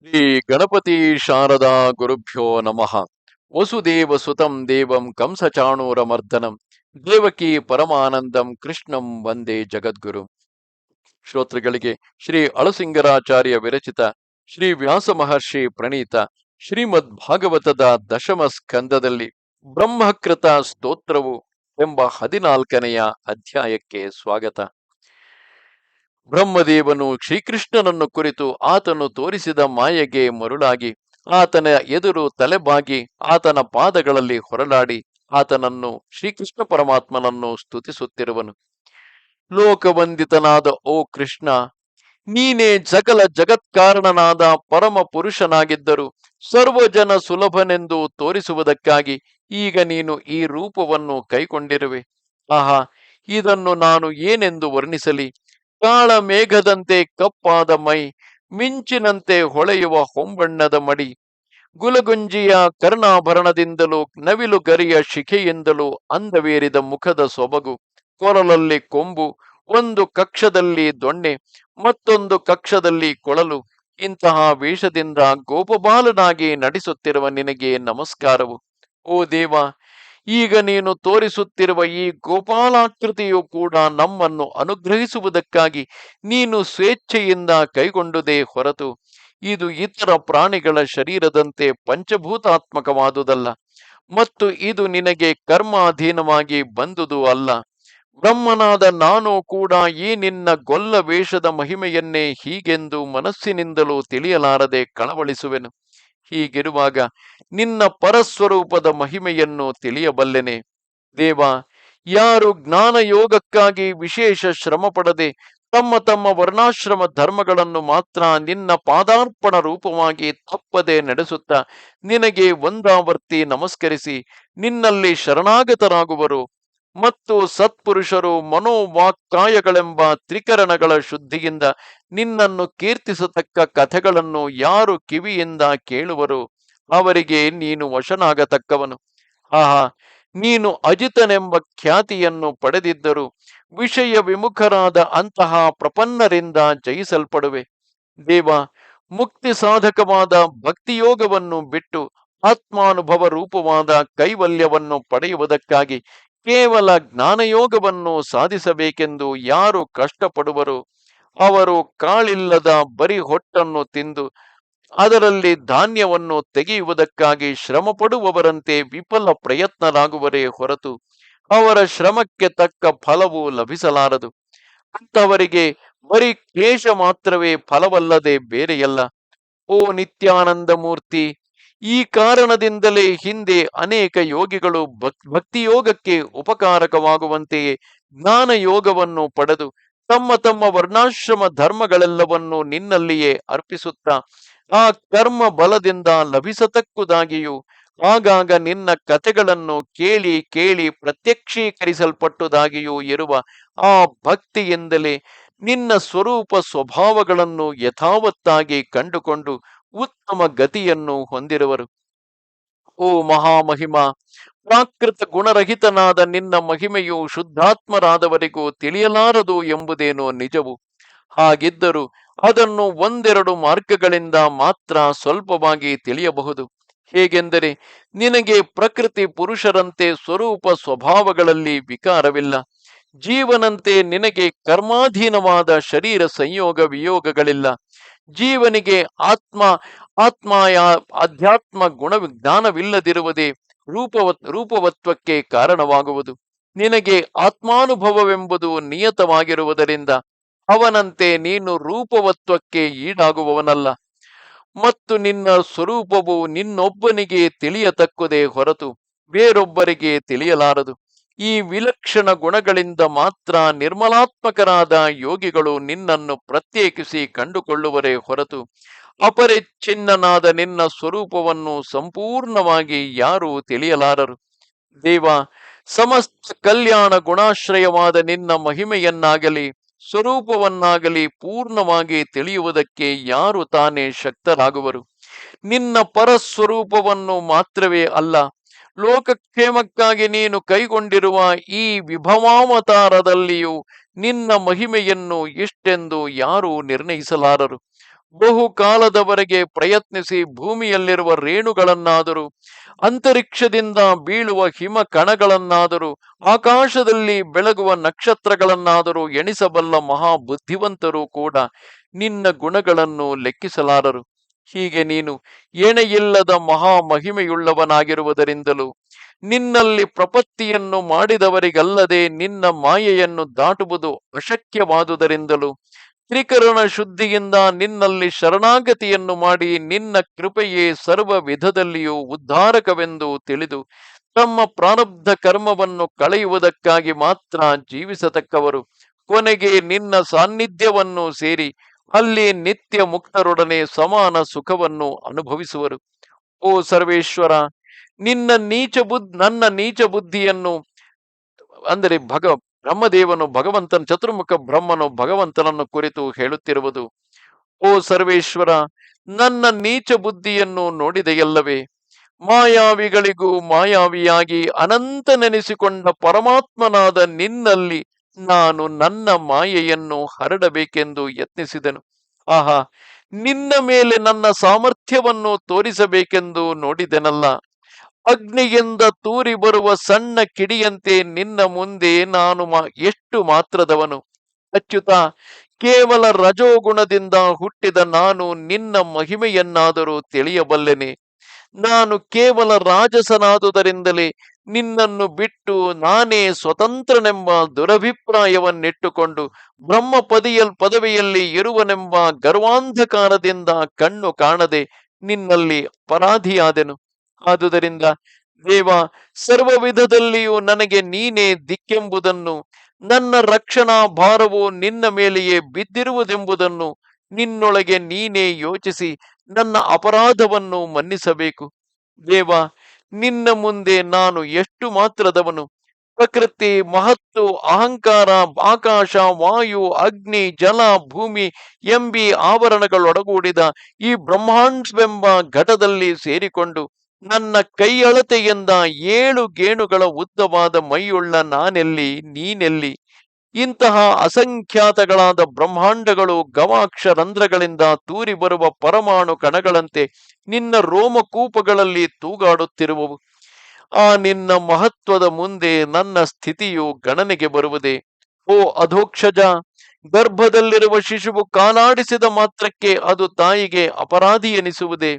ಶ್ರೀ ಗಣಪತಿ ಶಾರದಾ ಗುರುಭ್ಯೋ ನಮಃ. ವಸುದೇವ ಸುತಂ ದೇವಂ ಕಂಸಚಾಣೂರಮರ್ದನಂ ದೇವಕಿ ಪರಮಾನಂದಂ ಕೃಷ್ಣಂ ವಂದೇ ಜಗದ್ಗುರು. ಶ್ರೋತೃಗಳಿಗೆ ಶ್ರೀ ಅಳಸಿಂಗರಾಚಾರ್ಯ ವಿರಚಿತ ಶ್ರೀ ವ್ಯಾಸ ಮಹರ್ಷಿ ಪ್ರಣೀತ ಶ್ರೀಮದ್ ಭಾಗವತದ ದಶಮ ಸ್ಕಂದದಲ್ಲಿ ಬ್ರಹ್ಮಕೃತ ಸ್ತೋತ್ರವು ಎಂಬ 14ನೆಯ ಅಧ್ಯಾಯಕ್ಕೆ ಸ್ವಾಗತ. ಬ್ರಹ್ಮದೇವನು ಶ್ರೀಕೃಷ್ಣನನ್ನು ಕುರಿತು ಆತನು ತೋರಿಸಿದ ಮಾಯೆಗೆ ಮರುಳಾಗಿ ಆತನ ಎದುರು ತಲೆಬಾಗಿ ಆತನ ಪಾದಗಳಲ್ಲಿ ಹೊರಳಾಡಿ ಆತನನ್ನು ಶ್ರೀಕೃಷ್ಣ ಪರಮಾತ್ಮನನ್ನು ಸ್ತುತಿಸುತ್ತಿರುವನು. ಲೋಕವಂದಿತನಾದ ಓ ಕೃಷ್ಣ, ನೀನೇ ಸಕಲ ಜಗತ್ಕಾರಣನಾದ ಪರಮ ಪುರುಷನಾಗಿದ್ದರು ಸರ್ವಜನ ಸುಲಭನೆಂದು ತೋರಿಸುವುದಕ್ಕಾಗಿ ಈಗ ನೀನು ಈ ರೂಪವನ್ನು ಕೈಕೊಂಡಿರುವೆ. ಆಹಾ, ಇದನ್ನು ನಾನು ಏನೆಂದು ವರ್ಣಿಸಲಿ? ಕಾಳ ಮೇಘದಂತೆ ಕಪ್ಪಾದ ಮೈ, ಮಿಂಚಿನಂತೆ ಹೊಳೆಯುವ ಹೊಂಬಣ್ಣದ ಮಡಿ, ಗುಲಗುಂಜಿಯ ಕರ್ಣಾಭರಣದಿಂದಲೂ ನವಿಲು ಗರಿಯ ಶಿಖೆಯಿಂದಲೂ ಅಂದವೇರಿದ ಮುಖದ ಸೊಬಗು, ಕೊರಲಲ್ಲಿ ಕೊಂಬು, ಒಂದು ಕಕ್ಷದಲ್ಲಿ ದೊಣ್ಣೆ, ಮತ್ತೊಂದು ಕಕ್ಷದಲ್ಲಿ ಕೊಳಲು, ಇಂತಹ ವೇಷದಿಂದ ಗೋಪಬಾಲನಾಗಿ ನಡೆಸುತ್ತಿರುವ ನಿನಗೆ ನಮಸ್ಕಾರವು. ಓ ದೇವ, ಈಗ ನೀನು ತೋರಿಸುತ್ತಿರುವ ಈ ಗೋಪಾಲಾಕೃತಿಯು ಕೂಡ ನಮ್ಮನ್ನು ಅನುಗ್ರಹಿಸುವುದಕ್ಕಾಗಿ ನೀನು ಸ್ವೇಚ್ಛೆಯಿಂದ ಕೈಗೊಂಡುದೇ ಹೊರತು ಇದು ಇತರ ಪ್ರಾಣಿಗಳ ಶರೀರದಂತೆ ಪಂಚಭೂತಾತ್ಮಕವಾದುದಲ್ಲ, ಮತ್ತು ಇದು ನಿನಗೆ ಕರ್ಮಾಧೀನವಾಗಿ ಬಂದುದು ಅಲ್ಲ. ಬ್ರಹ್ಮನಾದ ನಾನು ಕೂಡ ಈ ನಿನ್ನ ಗೊಲ್ಲ ವೇಷದ ಮಹಿಮೆಯನ್ನೇ ಹೀಗೆಂದು ಮನಸ್ಸಿನಿಂದಲೂ ತಿಳಿಯಲಾರದೆ ಕಳವಳಿಸುವೆನು. ಹೀಗಿರುವಾಗ ನಿನ್ನ ಪರಸ್ವರೂಪದ ಮಹಿಮೆಯನ್ನು ತಿಳಿಯಬಲ್ಲೆನೆ. ದೇವ, ಯಾರು ಜ್ಞಾನ ಯೋಗಕ್ಕಾಗಿ ವಿಶೇಷ ಶ್ರಮ ಪಡದೆ ತಮ್ಮ ತಮ್ಮ ವರ್ಣಾಶ್ರಮ ಧರ್ಮಗಳನ್ನು ಮಾತ್ರ ನಿನ್ನ ಪಾದಾರ್ಪಣ ರೂಪವಾಗಿ ತಪ್ಪದೆ ನಡೆಸುತ್ತಾ ನಿನಗೆ ಒಂದಾವರ್ತಿ ನಮಸ್ಕರಿಸಿ ನಿನ್ನಲ್ಲಿ ಶರಣಾಗತರಾಗುವರು ಮತ್ತು ಸತ್ಪುರುಷರು ಮನೋವಾಕ್ಕಾಯಗಳೆಂಬ ತ್ರಿಕರಣಗಳ ಶುದ್ಧಿಯಿಂದ ನಿನ್ನನ್ನು ಕೀರ್ತಿಸತಕ್ಕ ಕಥೆಗಳನ್ನು ಯಾರು ಕಿವಿಯಿಂದ ಕೇಳುವರು ಅವರಿಗೆ ನೀನು ವಶನಾಗತಕ್ಕವನು. ಆಹಾ, ನೀನು ಅಜಿತನೆಂಬ ಖ್ಯಾತಿಯನ್ನು ಪಡೆದಿದ್ದರು ವಿಷಯ ವಿಮುಖರಾದ ಅಂತಹ ಪ್ರಪನ್ನರಿಂದ ಜಯಿಸಲ್ಪಡುವೆ. ದೇವ, ಮುಕ್ತಿ ಸಾಧಕವಾದ ಭಕ್ತಿಯೋಗವನ್ನು ಬಿಟ್ಟು ಆತ್ಮಾನುಭವ ರೂಪವಾದ ಕೈವಲ್ಯವನ್ನು ಪಡೆಯುವುದಕ್ಕಾಗಿ ಕೇವಲ ಜ್ಞಾನಯೋಗವನ್ನು ಸಾಧಿಸಬೇಕೆಂದು ಯಾರು ಕಷ್ಟಪಡುವರು ಅವರು ಕಾಳಿಲ್ಲದ ಬರಿ ಹೊಟ್ಟನ್ನು ತಿಂದು ಅದರಲ್ಲಿ ಧಾನ್ಯವನ್ನು ತೆಗೆಯುವುದಕ್ಕಾಗಿ ಶ್ರಮ ಪಡುವವರಂತೆ ವಿಫಲ ಪ್ರಯತ್ನರಾಗುವರೇ ಹೊರತು ಅವರ ಶ್ರಮಕ್ಕೆ ತಕ್ಕ ಫಲವು ಲಭಿಸಲಾರದು. ಅಂತವರಿಗೆ ಬರೀ ಕ್ಲೇಶ ಮಾತ್ರವೇ ಫಲವಲ್ಲದೆ ಬೇರೆಯಲ್ಲ. ಓ ನಿತ್ಯಾನಂದ ಮೂರ್ತಿ, ಈ ಕಾರಣದಿಂದಲೇ ಹಿಂದೆ ಅನೇಕ ಯೋಗಿಗಳು ಭಕ್ತಿಯೋಗಕ್ಕೆ ಉಪಕಾರಕವಾಗುವಂತೆಯೇ ಜ್ಞಾನ ಯೋಗವನ್ನು ಪಡೆದು ತಮ್ಮ ತಮ್ಮ ವರ್ಣಾಶ್ರಮ ಧರ್ಮಗಳೆಲ್ಲವನ್ನು ನಿನ್ನಲ್ಲಿಯೇ ಅರ್ಪಿಸುತ್ತಾ ಆ ಕರ್ಮ ಬಲದಿಂದ ಲಭಿಸತಕ್ಕುದಾಗಿಯೂ ಆಗಾಗ ನಿನ್ನ ಕಥೆಗಳನ್ನು ಕೇಳಿ ಕೇಳಿ ಪ್ರತ್ಯಕ್ಷೀಕರಿಸಲ್ಪಟ್ಟುದಾಗಿಯೂ ಇರುವ ಆ ಭಕ್ತಿಯಿಂದಲೇ ನಿನ್ನ ಸ್ವರೂಪ ಸ್ವಭಾವಗಳನ್ನು ಯಥಾವತ್ತಾಗಿ ಕಂಡುಕೊಂಡು ಉತ್ತಮ ಗತಿಯನ್ನು ಹೊಂದಿರುವರು. ಓ ಮಹಾಮಹಿಮಾ, ಪ್ರಾಕೃತ ಗುಣರಹಿತನಾದ ನಿನ್ನ ಮಹಿಮೆಯು ಶುದ್ಧಾತ್ಮರಾದವರಿಗೂ ತಿಳಿಯಲಾರದು ಎಂಬುದೇನೋ ನಿಜವು. ಹಾಗಿದ್ದರೂ ಅದನ್ನು ಒಂದೆರಡು ಮಾರ್ಗಗಳಿಂದ ಮಾತ್ರ ಸ್ವಲ್ಪವಾಗಿ ತಿಳಿಯಬಹುದು. ಹೇಗೆಂದರೆ, ನಿನಗೆ ಪ್ರಕೃತಿ ಪುರುಷರಂತೆ ಸ್ವರೂಪ ಸ್ವಭಾವಗಳಲ್ಲಿ ವಿಕಾರವಿಲ್ಲ. ಜೀವನಂತೆ ನಿನಗೆ ಕರ್ಮಾಧೀನವಾದ ಶರೀರ ಸಂಯೋಗ ವಿಯೋಗಗಳಿಲ್ಲ. ಜೀವನಿಗೆ ಆತ್ಮಾಯ ಅಧ್ಯಾತ್ಮ ಗುಣ ಜ್ಞಾನವಿಲ್ಲದಿರುವುದೇ ರೂಪವತ್ವಕ್ಕೆ ಕಾರಣವಾಗುವುದು. ನಿನಗೆ ಆತ್ಮಾನುಭವವೆಂಬುದು ನಿಯತವಾಗಿರುವುದರಿಂದ ಅವನಂತೆ ನೀನು ರೂಪವತ್ವಕ್ಕೆ ಈಡಾಗುವವನಲ್ಲ. ಮತ್ತು ನಿನ್ನ ಸ್ವರೂಪವು ನಿನ್ನೊಬ್ಬನಿಗೆ ತಿಳಿಯತಕ್ಕುದೇ ಹೊರತು ಬೇರೊಬ್ಬರಿಗೆ ತಿಳಿಯಲಾರದು. ಈ ವಿಲಕ್ಷಣ ಗುಣಗಳಿಂದ ಮಾತ್ರ ನಿರ್ಮಲಾತ್ಮಕರಾದ ಯೋಗಿಗಳು ನಿನ್ನನ್ನು ಪ್ರತ್ಯೇಕಿಸಿ ಕಂಡುಕೊಳ್ಳುವರೇ ಹೊರತು ಅಪರಿಚ್ಛಿನ್ನನಾದ ನಿನ್ನ ಸ್ವರೂಪವನ್ನು ಸಂಪೂರ್ಣವಾಗಿ ಯಾರೂ ತಿಳಿಯಲಾರರು. ದೇವ, ಸಮಸ್ತ ಕಲ್ಯಾಣ ಗುಣಾಶ್ರಯವಾದ ನಿನ್ನ ಮಹಿಮೆಯನ್ನಾಗಲಿ ಸ್ವರೂಪವನ್ನಾಗಲಿ ಪೂರ್ಣವಾಗಿ ತಿಳಿಯುವುದಕ್ಕೆ ಯಾರು ತಾನೇ ಶಕ್ತರಾಗುವರು? ನಿನ್ನ ಪರಸ್ವರೂಪವನ್ನು ಮಾತ್ರವೇ ಅಲ್ಲ, ಲೋಕಕ್ಷೇಮಕ್ಕಾಗಿ ನೀನು ಕೈಗೊಂಡಿರುವ ಈ ವಿಭವಾವತಾರದಲ್ಲಿಯೂ ನಿನ್ನ ಮಹಿಮೆಯನ್ನು ಎಷ್ಟೆಂದು ಯಾರೂ ನಿರ್ಣಯಿಸಲಾರರು. ಬಹುಕಾಲದವರೆಗೆ ಪ್ರಯತ್ನಿಸಿ ಭೂಮಿಯಲ್ಲಿರುವ ರೇಣುಗಳನ್ನಾದರೂ, ಅಂತರಿಕ್ಷದಿಂದ ಬೀಳುವ ಹಿಮ ಕಣಗಳನ್ನಾದರೂ, ಆಕಾಶದಲ್ಲಿ ಬೆಳಗುವ ನಕ್ಷತ್ರಗಳನ್ನಾದರೂ ಎಣಿಸಬಲ್ಲ ಮಹಾ ಬುದ್ಧಿವಂತರು ಕೂಡ ನಿನ್ನ ಗುಣಗಳನ್ನು ಲೆಕ್ಕಿಸಲಾರರು. ಹೀಗೆ ನೀನು ಎಣೆಯಿಲ್ಲದ ಮಹಾ ಮಹಿಮೆಯುಳ್ಳವನಾಗಿರುವುದರಿಂದಲೂ, ನಿನ್ನಲ್ಲಿ ಪ್ರಪತ್ತಿಯನ್ನು ಮಾಡಿದವರಿಗಲ್ಲದೆ ನಿನ್ನ ಮಾಯೆಯನ್ನು ದಾಟುವುದು ಅಶಕ್ಯವಾದುದರಿಂದಲೂ, ತ್ರಿಕರಣ ಶುದ್ಧಿಯಿಂದ ನಿನ್ನಲ್ಲಿ ಶರಣಾಗತಿಯನ್ನು ಮಾಡಿ ನಿನ್ನ ಕೃಪೆಯೇ ಸರ್ವ ವಿಧದಲ್ಲಿಯೂ ಉದ್ಧಾರಕವೆಂದು ತಿಳಿದು ತಮ್ಮ ಪ್ರಾರಬ್ಧ ಕರ್ಮವನ್ನು ಕಳೆಯುವುದಕ್ಕಾಗಿ ಮಾತ್ರ ಜೀವಿಸತಕ್ಕವರು ಕೊನೆಗೆ ನಿನ್ನ ಸಾನ್ನಿಧ್ಯವನ್ನು ಸೇರಿ ಅಲ್ಲಿ ನಿತ್ಯ ಮುಕ್ತರೊಡನೆ ಸಮಾನ ಸುಖವನ್ನು ಅನುಭವಿಸುವರು. ಓ ಸರ್ವೇಶ್ವರ, ನನ್ನ ನೀಚ ಬುದ್ಧಿಯನ್ನು, ಅಂದರೆ ಬ್ರಹ್ಮದೇವನು ಚತುರ್ಮುಖ ಬ್ರಹ್ಮನು ಭಗವಂತನನ್ನು ಕುರಿತು ಹೇಳುತ್ತಿರುವುದು, ಓ ಸರ್ವೇಶ್ವರ, ನನ್ನ ನೀಚ ಬುದ್ಧಿಯನ್ನು ನೋಡಿದೆಯಲ್ಲವೇ? ಮಾಯಾವಿಗಳಿಗೂ ಮಾಯಾವಿಯಾಗಿ ಅನಂತನೆನಿಸಿಕೊಂಡ ಪರಮಾತ್ಮನಾದ ನಿನ್ನಲ್ಲಿ ನಾನು ನನ್ನ ಮಾಯೆಯನ್ನು ಹರಡಬೇಕೆಂದು ಯತ್ನಿಸಿದೆನು. ಆಹಾ, ನಿನ್ನ ಮೇಲೆ ನನ್ನ ಸಾಮರ್ಥ್ಯವನ್ನು ತೋರಿಸಬೇಕೆಂದು ನೋಡಿದೆನಲ್ಲ. ಅಗ್ನಿಯಿಂದ ತೂರಿ ಬರುವ ಸಣ್ಣ ಕಿಡಿಯಂತೆ ನಿನ್ನ ಮುಂದೆ ನಾನು ಎಷ್ಟು ಮಾತ್ರದವನು. ಅಚ್ಯುತ, ಕೇವಲ ರಜೋಗುಣದಿಂದ ಹುಟ್ಟಿದ ನಾನು ನಿನ್ನ ಮಹಿಮೆಯನ್ನಾದರೂ ತಿಳಿಯಬಲ್ಲೆನೆ. ನಾನು ಕೇವಲ ರಾಜಸನಾದುದರಿಂದಲೇ ನಿನ್ನನ್ನು ಬಿಟ್ಟು ನಾನೇ ಸ್ವತಂತ್ರನೆಂಬ ದುರಭಿಪ್ರಾಯವನ್ನಿಟ್ಟುಕೊಂಡು ಪದವಿಯಲ್ಲಿ ಇರುವನೆಂಬ ಗರ್ವಾಂಧಕಾರದಿಂದ ಕಣ್ಣು ಕಾಣದೆ ನಿನ್ನಲ್ಲಿ ಅಪರಾಧಿಯಾದೆನು. ಆದುದರಿಂದ ದೇವ, ಸರ್ವ ವಿಧದಲ್ಲಿಯೂ ನನಗೆ ನೀನೇ ದಿಕ್ಕೆಂಬುದನ್ನು, ನನ್ನ ರಕ್ಷಣಾ ಭಾರವು ನಿನ್ನ ಮೇಲೆಯೇ ಬಿದ್ದಿರುವುದೆಂಬುದನ್ನು ನಿನ್ನೊಳಗೆ ನೀನೇ ಯೋಚಿಸಿ ನನ್ನ ಅಪರಾಧವನ್ನು ಮನ್ನಿಸಬೇಕು. ದೇವ, ನಿನ್ನ ಮುಂದೆ ನಾನು ಎಷ್ಟು ಮಾತ್ರದವನು. ಪ್ರಕೃತಿ, ಮಹತ್ತು, ಅಹಂಕಾರ, ಆಕಾಶ, ವಾಯು, ಅಗ್ನಿ, ಜಲ, ಭೂಮಿ ಎಂಬಿ ಆವರಣಗಳೊಡಗೂಡಿದ ಈ ಬ್ರಹ್ಮಾಂಡವೆಂಬ ಘಟದಲ್ಲಿ ಸೇರಿಕೊಂಡು ನನ್ನ ಕೈಯಳತೆಯಿಂದ 7 ಗೇಣುಗಳ ಉದ್ದವಾದ ಮೈಯುಳ್ಳ ನಾನೆಲ್ಲಿ, ನೀನೆಲ್ಲಿ? ಇಂತಹ ಅಸಂಖ್ಯಾತಗಳಾದ ಬ್ರಹ್ಮಾಂಡಗಳು ಗವಾಕ್ಷ ರಂಧ್ರಗಳಿಂದ ತೂರಿ ಬರುವ ಪರಮಾಣು ಕಣಗಳಂತೆ ನಿನ್ನ ರೋಮಕೂಪಗಳಲ್ಲಿ ತೂಗಾಡುತ್ತಿರುವವು. ಆ ನಿನ್ನ ಮಹತ್ವದ ಮುಂದೆ ನನ್ನ ಸ್ಥಿತಿಯು ಗಣನೆಗೆ ಬರುವುದೇ? ಓ ಅಧೋಕ್ಷಜ, ಗರ್ಭದಲ್ಲಿರುವ ಶಿಶುವು ಕಾಲಾಡಿಸಿದ ಮಾತ್ರಕ್ಕೆ ಅದು ತಾಯಿಗೆ ಅಪರಾಧಿ ಎನಿಸುವುದೇ?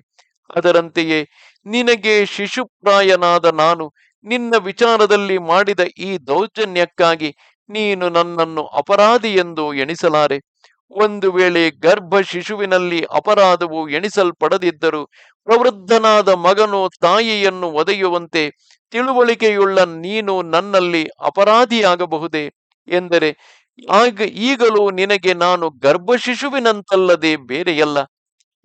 ಅದರಂತೆಯೇ ನಿನಗೆ ಶಿಶುಪ್ರಾಯನಾದ ನಾನು ನಿನ್ನ ವಿಚಾರದಲ್ಲಿ ಮಾಡಿದ ಈ ದೌರ್ಜನ್ಯಕ್ಕಾಗಿ ನೀನು ನನ್ನನ್ನು ಅಪರಾಧಿ ಎಂದು ಎಣಿಸಲಾರೆ. ಒಂದು ವೇಳೆ ಗರ್ಭ ಶಿಶುವಿನಲ್ಲಿ ಅಪರಾಧವು ಎಣಿಸಲ್ಪಡದಿದ್ದರೂ ಪ್ರವೃದ್ಧನಾದ ಮಗನು ತಾಯಿಯನ್ನು ಒದೆಯುವಂತೆ ತಿಳುವಳಿಕೆಯುಳ್ಳ ನೀನು ನನ್ನಲ್ಲಿ ಅಪರಾಧಿಯಾಗಬಹುದೇ? ಎಂದರೆ ಈಗಲೂ ನಿನಗೆ ನಾನು ಗರ್ಭ ಶಿಶುವಿನಂತಲ್ಲದೆ ಬೇರೆಯಲ್ಲ.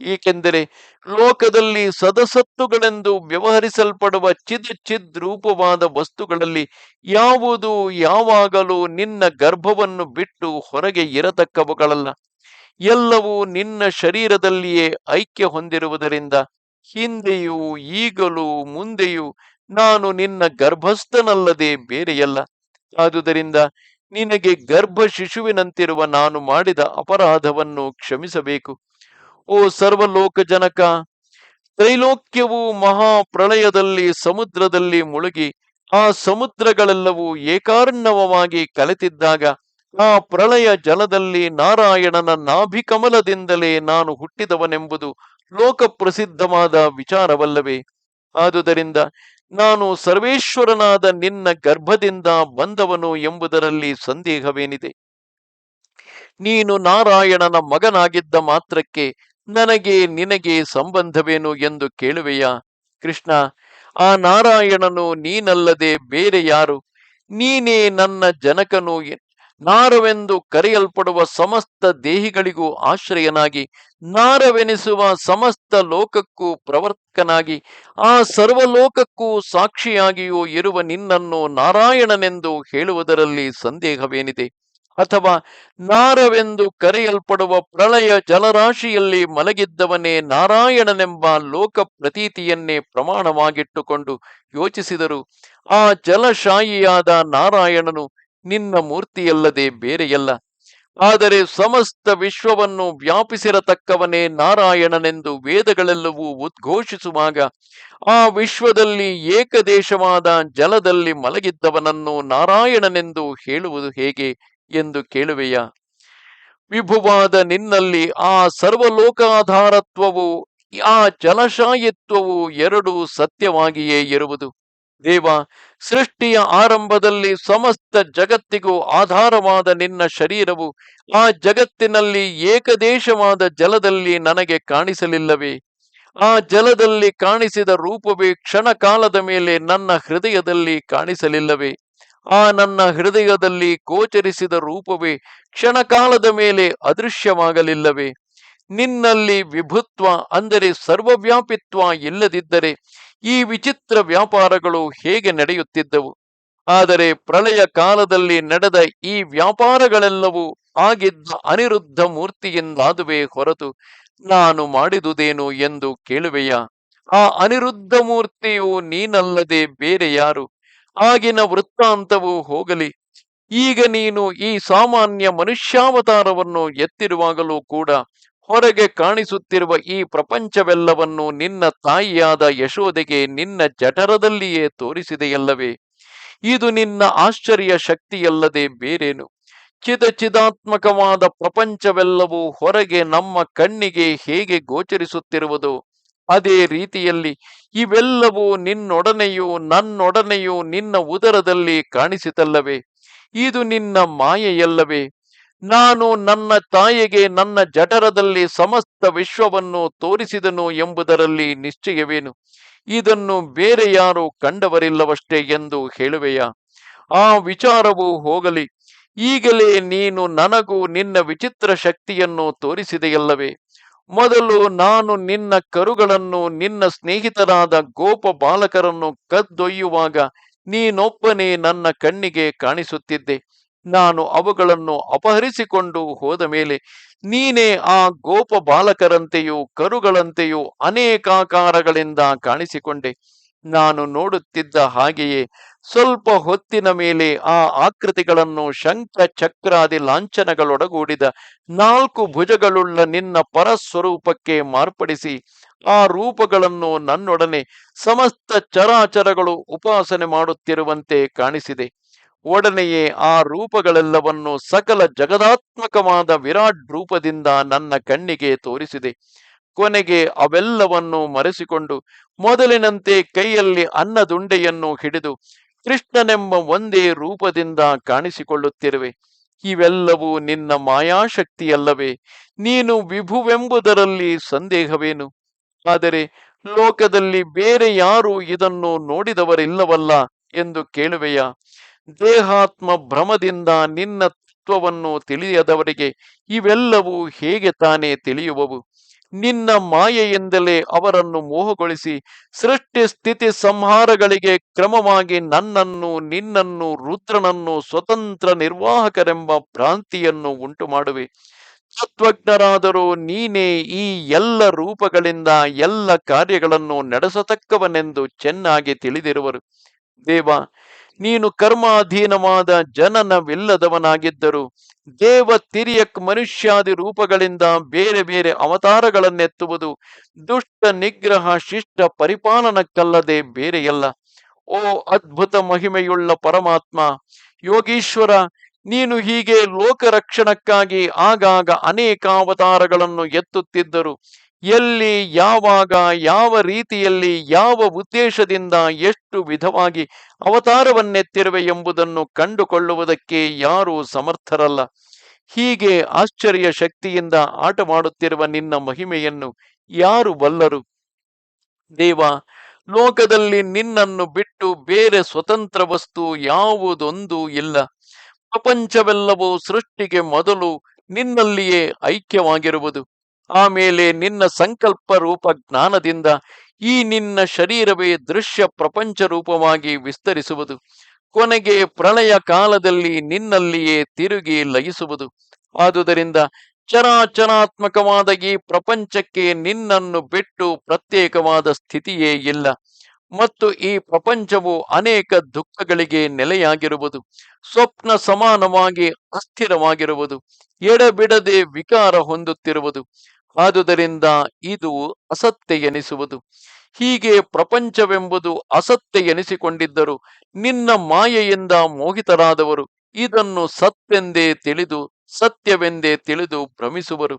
ಏಕೆಂದರೆ ಲೋಕದಲ್ಲಿ ಸದಸತ್ತುಗಳೆಂದು ವ್ಯವಹರಿಸಲ್ಪಡುವ ಚಿದ್ ರೂಪವಾದ ವಸ್ತುಗಳಲ್ಲಿ ಯಾವುದು ಯಾವಾಗಲೂ ನಿನ್ನ ಗರ್ಭವನ್ನು ಬಿಟ್ಟು ಹೊರಗೆ ಇರತಕ್ಕವುಗಳಲ್ಲ. ಎಲ್ಲವೂ ನಿನ್ನ ಶರೀರದಲ್ಲಿಯೇ ಐಕ್ಯ ಹೊಂದಿರುವುದರಿಂದ ಹಿಂದೆಯೂ ಈಗಲೂ ಮುಂದೆಯೂ ನಾನು ನಿನ್ನ ಗರ್ಭಸ್ಥನಲ್ಲದೆ ಬೇರೆಯಲ್ಲ. ಆದುದರಿಂದ ನಿನಗೆ ಗರ್ಭ ಶಿಶುವಿನಂತಿರುವ ನಾನು ಮಾಡಿದ ಅಪರಾಧವನ್ನು ಕ್ಷಮಿಸಬೇಕು. ಓ ಸರ್ವಲೋಕ ಜನಕ, ತ್ರೈಲೋಕ್ಯವು ಮಹಾಪ್ರಳಯದಲ್ಲಿ ಸಮುದ್ರದಲ್ಲಿ ಮುಳುಗಿ ಆ ಸಮುದ್ರಗಳೆಲ್ಲವೂ ಏಕಾರ್ಣವವಾಗಿ ಕಲೆತಿದ್ದಾಗ ಆ ಪ್ರಳಯ ಜಲದಲ್ಲಿ ನಾರಾಯಣನ ನಾಭಿಕಮಲದಿಂದಲೇ ನಾನು ಹುಟ್ಟಿದವನೆಂಬುದು ಲೋಕಪ್ರಸಿದ್ಧವಾದ ವಿಚಾರವಲ್ಲವೇ? ಆದುದರಿಂದ ನಾನು ಸರ್ವೇಶ್ವರನಾದ ನಿನ್ನ ಗರ್ಭದಿಂದ ಬಂದವನು ಎಂಬುದರಲ್ಲಿ ಸಂದೇಹವೇನಿದೆ? ನೀನು ನಾರಾಯಣನ ಮಗನಾಗಿದ್ದ ಮಾತ್ರಕ್ಕೆ ನನಗೆ ನಿನಗೆ ಸಂಬಂಧವೇನು ಎಂದು ಕೇಳುವೆಯಾ? ಕೃಷ್ಣ, ಆ ನಾರಾಯಣನು ನೀನಲ್ಲದೆ ಬೇರೆ ಯಾರು? ನೀನೇ ನನ್ನ ಜನಕನು. ನಾರವೆಂದು ಕರೆಯಲ್ಪಡುವ ಸಮಸ್ತ ದೇಹಿಗಳಿಗೂ ಆಶ್ರಯನಾಗಿ, ನಾರವೆನಿಸುವ ಸಮಸ್ತ ಲೋಕಕ್ಕೂ ಪ್ರವರ್ತಕನಾಗಿ, ಆ ಸರ್ವಲೋಕಕ್ಕೂ ಸಾಕ್ಷಿಯಾಗಿಯೂ ಇರುವ ನಿನ್ನನ್ನು ನಾರಾಯಣನೆಂದು ಹೇಳುವುದರಲ್ಲಿ ಸಂದೇಹವೇನಿದೆ? ಅಥವಾ ನಾರವೆಂದು ಕರೆಯಲ್ಪಡುವ ಪ್ರಳಯ ಜಲರಾಶಿಯಲ್ಲಿ ಮಲಗಿದ್ದವನೇ ನಾರಾಯಣನೆಂಬ ಲೋಕ ಪ್ರತೀತಿಯನ್ನೇ ಪ್ರಮಾಣವಾಗಿಟ್ಟುಕೊಂಡು ಯೋಚಿಸಿದರು ಆ ಜಲಶಾಯಿಯಾದ ನಾರಾಯಣನು ನಿನ್ನ ಮೂರ್ತಿಯಲ್ಲದೆ ಬೇರೆಯಲ್ಲ. ಆದರೆ ಸಮಸ್ತ ವಿಶ್ವವನ್ನು ವ್ಯಾಪಿಸಿರತಕ್ಕವನೇ ನಾರಾಯಣನೆಂದು ವೇದಗಳೆಲ್ಲವೂ ಉದ್ಘೋಷಿಸುವಾಗ ಆ ವಿಶ್ವದಲ್ಲಿ ಏಕದೇಶವಾದ ಜಲದಲ್ಲಿ ಮಲಗಿದ್ದವನನ್ನು ನಾರಾಯಣನೆಂದು ಹೇಳುವುದು ಹೇಗೆ ಎಂದು ಕೇಳುವೆಯ? ವಿಭುವಾದ ನಿನ್ನಲ್ಲಿ ಆ ಸರ್ವಲೋಕಾಧಾರತ್ವವು ಆ ಜಲಶಾಯಿತ್ವವು ಎರಡೂ ಸತ್ಯವಾಗಿಯೇ ಇರುವುದು. ದೇವ, ಸೃಷ್ಟಿಯ ಆರಂಭದಲ್ಲಿ ಸಮಸ್ತ ಜಗತ್ತಿಗೂ ಆಧಾರವಾದ ನಿನ್ನ ಶರೀರವು ಆ ಜಗತ್ತಿನಲ್ಲಿ ಏಕದೇಶವಾದ ಜಲದಲ್ಲಿ ನನಗೆ ಕಾಣಿಸಲಿಲ್ಲವೇ? ಆ ಜಲದಲ್ಲಿ ಕಾಣಿಸಿದ ರೂಪವೇ ಕ್ಷಣ ಕಾಲದ ಮೇಲೆ ನನ್ನ ಹೃದಯದಲ್ಲಿ ಕಾಣಿಸಲಿಲ್ಲವೇ? ಆ ನನ್ನ ಹೃದಯದಲ್ಲಿ ಗೋಚರಿಸಿದ ರೂಪವೇ ಕ್ಷಣಕಾಲದ ಮೇಲೆ ಅದೃಶ್ಯವಾಗಲಿಲ್ಲವೇ? ನಿನ್ನಲ್ಲಿ ವಿಭುತ್ವ ಅಂದರೆ ಸರ್ವವ್ಯಾಪಿತ್ವ ಇಲ್ಲದಿದ್ದರೆ ಈ ವಿಚಿತ್ರ ವ್ಯಾಪಾರಗಳು ಹೇಗೆ ನಡೆಯುತ್ತಿದ್ದವು? ಆದರೆ ಪ್ರಳಯ ಕಾಲದಲ್ಲಿ ನಡೆದ ಈ ವ್ಯಾಪಾರಗಳೆಲ್ಲವೂ ಆಗಿದ್ದ ಅನಿರುದ್ಧ ಮೂರ್ತಿಯಿಂದಾದುವೆ ಹೊರತು ನಾನು ಮಾಡಿದುದೇನು ಎಂದು ಕೇಳುವೆಯ? ಆ ಅನಿರುದ್ಧ ಮೂರ್ತಿಯು ನೀನಲ್ಲದೆ ಬೇರೆ ಯಾರು? ಆಗಿನ ವೃತ್ತಾಂತವು ಹೋಗಲಿ. ಈಗ ನೀನು ಈ ಸಾಮಾನ್ಯ ಮನುಷ್ಯಾವತಾರವನ್ನು ಎತ್ತಿರುವಾಗಲೂ ಕೂಡ ಹೊರಗೆ ಕಾಣಿಸುತ್ತಿರುವ ಈ ಪ್ರಪಂಚವೆಲ್ಲವನ್ನು ನಿನ್ನ ತಾಯಿಯಾದ ಯಶೋದೆಗೆ ನಿನ್ನ ಜಠರದಲ್ಲಿಯೇ ತೋರಿಸಿದೆಯಲ್ಲವೇ? ಇದು ನಿನ್ನ ಆಶ್ಚರ್ಯ ಶಕ್ತಿಯಲ್ಲದೆ ಬೇರೇನು? ಚಿದಾತ್ಮಕವಾದ ಪ್ರಪಂಚವೆಲ್ಲವೂ ಹೊರಗೆ ನಮ್ಮ ಕಣ್ಣಿಗೆ ಹೇಗೆ ಗೋಚರಿಸುತ್ತಿರುವುದು, ಅದೇ ರೀತಿಯಲ್ಲಿ ಇವೆಲ್ಲವೂ ನಿನ್ನೊಡನೆಯೂ ನನ್ನೊಡನೆಯೂ ನಿನ್ನ ಉದರದಲ್ಲಿ ಕಾಣಿಸಿತಲ್ಲವೇ? ಇದು ನಿನ್ನ ಮಾಯೆಯಲ್ಲವೇ? ನಾನು ನನ್ನ ತಾಯಿಗೆ ನನ್ನ ಜಠರದಲ್ಲಿ ಸಮಸ್ತ ವಿಶ್ವವನ್ನು ತೋರಿಸಿದನು ಎಂಬುದರಲ್ಲಿ ನಿಶ್ಚಯವೇನು? ಇದನ್ನು ಬೇರೆ ಯಾರು ಕಂಡವರಿಲ್ಲವಷ್ಟೇ ಎಂದು ಹೇಳುವೆಯ? ಆ ವಿಚಾರವು ಹೋಗಲಿ. ಈಗಲೇ ನೀನು ನನಗೂ ನಿನ್ನ ವಿಚಿತ್ರ ಶಕ್ತಿಯನ್ನು ತೋರಿಸಿದೆಯಲ್ಲವೇ? ಮೊದಲು ನಾನು ನಿನ್ನ ಕರುಗಳನ್ನು ನಿನ್ನ ಸ್ನೇಹಿತರಾದ ಗೋಪ ಬಾಲಕರನ್ನು ಕದ್ದೊಯ್ಯುವಾಗ ನೀನೊಬ್ಬನೇ ನನ್ನ ಕಣ್ಣಿಗೆ ಕಾಣಿಸುತ್ತಿದ್ದೆ. ನಾನು ಅವುಗಳನ್ನು ಅಪಹರಿಸಿಕೊಂಡು ಹೋದ ಮೇಲೆ ನೀನೇ ಆ ಗೋಪ ಬಾಲಕರಂತೆಯೂ ಕರುಗಳಂತೆಯೂ ಅನೇಕಾಕಾರಗಳಿಂದ ಕಾಣಿಸಿಕೊಂಡೆ. ನಾನು ನೋಡುತ್ತಿದ್ದ ಹಾಗೆಯೇ ಸ್ವಲ್ಪ ಹೊತ್ತಿನ ಮೇಲೆ ಆ ಆಕೃತಿಗಳನ್ನು ಶಂಖ ಚಕ್ರಾದಿ ಲಾಂಛನಗಳೊಡಗೂಡಿದ 4 ಭುಜಗಳುಳ್ಳ ನಿನ್ನ ಪರಸ್ವರೂಪಕ್ಕೆ ಮಾರ್ಪಡಿಸಿ ಆ ರೂಪಗಳನ್ನು ನನ್ನೊಡನೆ ಸಮಸ್ತ ಚರಾಚರಗಳು ಉಪಾಸನೆ ಮಾಡುತ್ತಿರುವಂತೆ ಕಾಣಿಸಿದೆ. ಒಡನೆಯೇ ಆ ರೂಪಗಳೆಲ್ಲವನ್ನು ಸಕಲ ಜಗದಾತ್ಮಕವಾದ ವಿರಾಟ್ ರೂಪದಿಂದ ನನ್ನ ಕಣ್ಣಿಗೆ ತೋರಿಸಿದೆ. ಕೊನೆಗೆ ಅವೆಲ್ಲವನ್ನು ಮರೆಸಿಕೊಂಡು ಮೊದಲಿನಂತೆ ಕೈಯಲ್ಲಿ ಅನ್ನದುಂಡೆಯನ್ನು ಹಿಡಿದು ಕೃಷ್ಣನೆಂಬ ಒಂದೇ ರೂಪದಿಂದ ಕಾಣಿಸಿಕೊಳ್ಳುತ್ತಿರುವೆ. ಇವೆಲ್ಲವೂ ನಿನ್ನ ಮಾಯಾಶಕ್ತಿಯಲ್ಲವೇ? ನೀನು ವಿಭುವೆಂಬುದರಲ್ಲಿ ಸಂದೇಹವೇನು? ಆದರೆ ಲೋಕದಲ್ಲಿ ಬೇರೆ ಯಾರು ಇದನ್ನು ನೋಡಿದವರಿಲ್ಲವಲ್ಲ ಎಂದು ಕೇಳುವೆಯ? ದೇಹಾತ್ಮ ಭ್ರಮದಿಂದ ನಿನ್ನ ತತ್ವವನ್ನು ತಿಳಿಯದವರಿಗೆ ಇವೆಲ್ಲವೂ ಹೇಗೆ ತಾನೇ ತಿಳಿಯುವವು? ನಿನ್ನ ಮಾಯೆಯಿಂದಲೇ ಅವರನ್ನು ಮೋಹಗೊಳಿಸಿ ಸೃಷ್ಟಿ ಸ್ಥಿತಿ ಸಂಹಾರಗಳಿಗೆ ಕ್ರಮವಾಗಿ ನನ್ನನ್ನು ನಿನ್ನನ್ನು ರುದ್ರನನ್ನು ಸ್ವತಂತ್ರ ನಿರ್ವಾಹಕರೆಂಬ ಭ್ರಾಂತಿಯನ್ನು ಉಂಟು ಮಾಡುವೆ. ತತ್ವಜ್ಞರಾದರೂ ನೀನೇ ಈ ಎಲ್ಲ ರೂಪಗಳಿಂದ ಎಲ್ಲ ಕಾರ್ಯಗಳನ್ನು ನಡೆಸತಕ್ಕವನೆಂದು ಚೆನ್ನಾಗಿ ತಿಳಿದಿರುವರು. ದೇವ, ನೀನು ಕರ್ಮಾಧೀನವಾದ ಜನನವಿಲ್ಲದವನಾಗಿದ್ದರು ದೇವ ತಿರಿಯಕ್ ಮನುಷ್ಯಾದಿ ರೂಪಗಳಿಂದ ಬೇರೆ ಬೇರೆ ಅವತಾರಗಳನ್ನೆತ್ತುವುದು ದುಷ್ಟ ನಿಗ್ರಹ ಶಿಷ್ಟ ಪರಿಪಾಲನಕ್ಕಲ್ಲದೆ ಬೇರೆಯಲ್ಲ. ಓ ಅದ್ಭುತ ಮಹಿಮೆಯುಳ್ಳ ಪರಮಾತ್ಮ ಯೋಗೀಶ್ವರ, ನೀನು ಹೀಗೆ ಲೋಕರಕ್ಷಣಕ್ಕಾಗಿ ಆಗಾಗ ಅನೇಕ ಅವತಾರಗಳನ್ನು ಎತ್ತುತ್ತಿದ್ದರು ಎಲ್ಲಿ, ಯಾವಾಗ, ಯಾವ ರೀತಿಯಲ್ಲಿ, ಯಾವ ಉದ್ದೇಶದಿಂದ, ಎಷ್ಟು ವಿಧವಾಗಿ ಅವತಾರವನ್ನೆತ್ತಿರುವೆ ಎಂಬುದನ್ನು ಕಂಡುಕೊಳ್ಳುವುದಕ್ಕೆ ಯಾರೂ ಸಮರ್ಥರಲ್ಲ. ಹೀಗೆ ಆಶ್ಚರ್ಯ ಶಕ್ತಿಯಿಂದ ಆಟ ಮಾಡುತ್ತಿರುವ ನಿನ್ನ ಮಹಿಮೆಯನ್ನು ಯಾರು ಬಲ್ಲರು? ದೇವ, ಲೋಕದಲ್ಲಿ ನಿನ್ನನ್ನು ಬಿಟ್ಟು ಬೇರೆ ಸ್ವತಂತ್ರ ವಸ್ತು ಯಾವುದೊಂದೂ ಇಲ್ಲ. ಪ್ರಪಂಚವೆಲ್ಲವೂ ಸೃಷ್ಟಿಗೆ ಮೊದಲು ನಿನ್ನಲ್ಲಿಯೇ ಐಕ್ಯವಾಗಿರುವುದು. ಆಮೇಲೆ ನಿನ್ನ ಸಂಕಲ್ಪ ರೂಪ ಜ್ಞಾನದಿಂದ ಈ ನಿನ್ನ ಶರೀರವೇ ದೃಶ್ಯ ಪ್ರಪಂಚ ರೂಪವಾಗಿ ವಿಸ್ತರಿಸುವುದು. ಕೊನೆಗೆ ಪ್ರಳಯ ಕಾಲದಲ್ಲಿ ನಿನ್ನಲ್ಲಿಯೇ ತಿರುಗಿ ಲಯಿಸುವುದು. ಆದುದರಿಂದ ಚರಾಚರಾತ್ಮಕವಾದ ಈ ಪ್ರಪಂಚಕ್ಕೆ ನಿನ್ನನ್ನು ಬಿಟ್ಟು ಪ್ರತ್ಯೇಕವಾದ ಸ್ಥಿತಿಯೇ ಇಲ್ಲ. ಮತ್ತು ಈ ಪ್ರಪಂಚವು ಅನೇಕ ದುಃಖಗಳಿಗೆ ನೆಲೆಯಾಗಿರುವುದು, ಸ್ವಪ್ನ ಸಮಾನವಾಗಿ ಅಸ್ಥಿರವಾಗಿರುವುದು, ಎಡಬಿಡದೆ ವಿಕಾರ ಹೊಂದುತ್ತಿರುವುದು. ಆದುದರಿಂದ ಇದು ಅಸತ್ಯ ಎನಿಸುವುದು. ಹೀಗೆ ಪ್ರಪಂಚವೆಂಬುದು ಅಸತ್ಯ ಎನಿಸಿಕೊಂಡಿದ್ದರು ನಿನ್ನ ಮಾಯೆಯಿಂದ ಮೋಹಿತರಾದವರು ಇದನ್ನು ಸತ್ಯವೆಂದೇ ತಿಳಿದು ಭ್ರಮಿಸುವರು.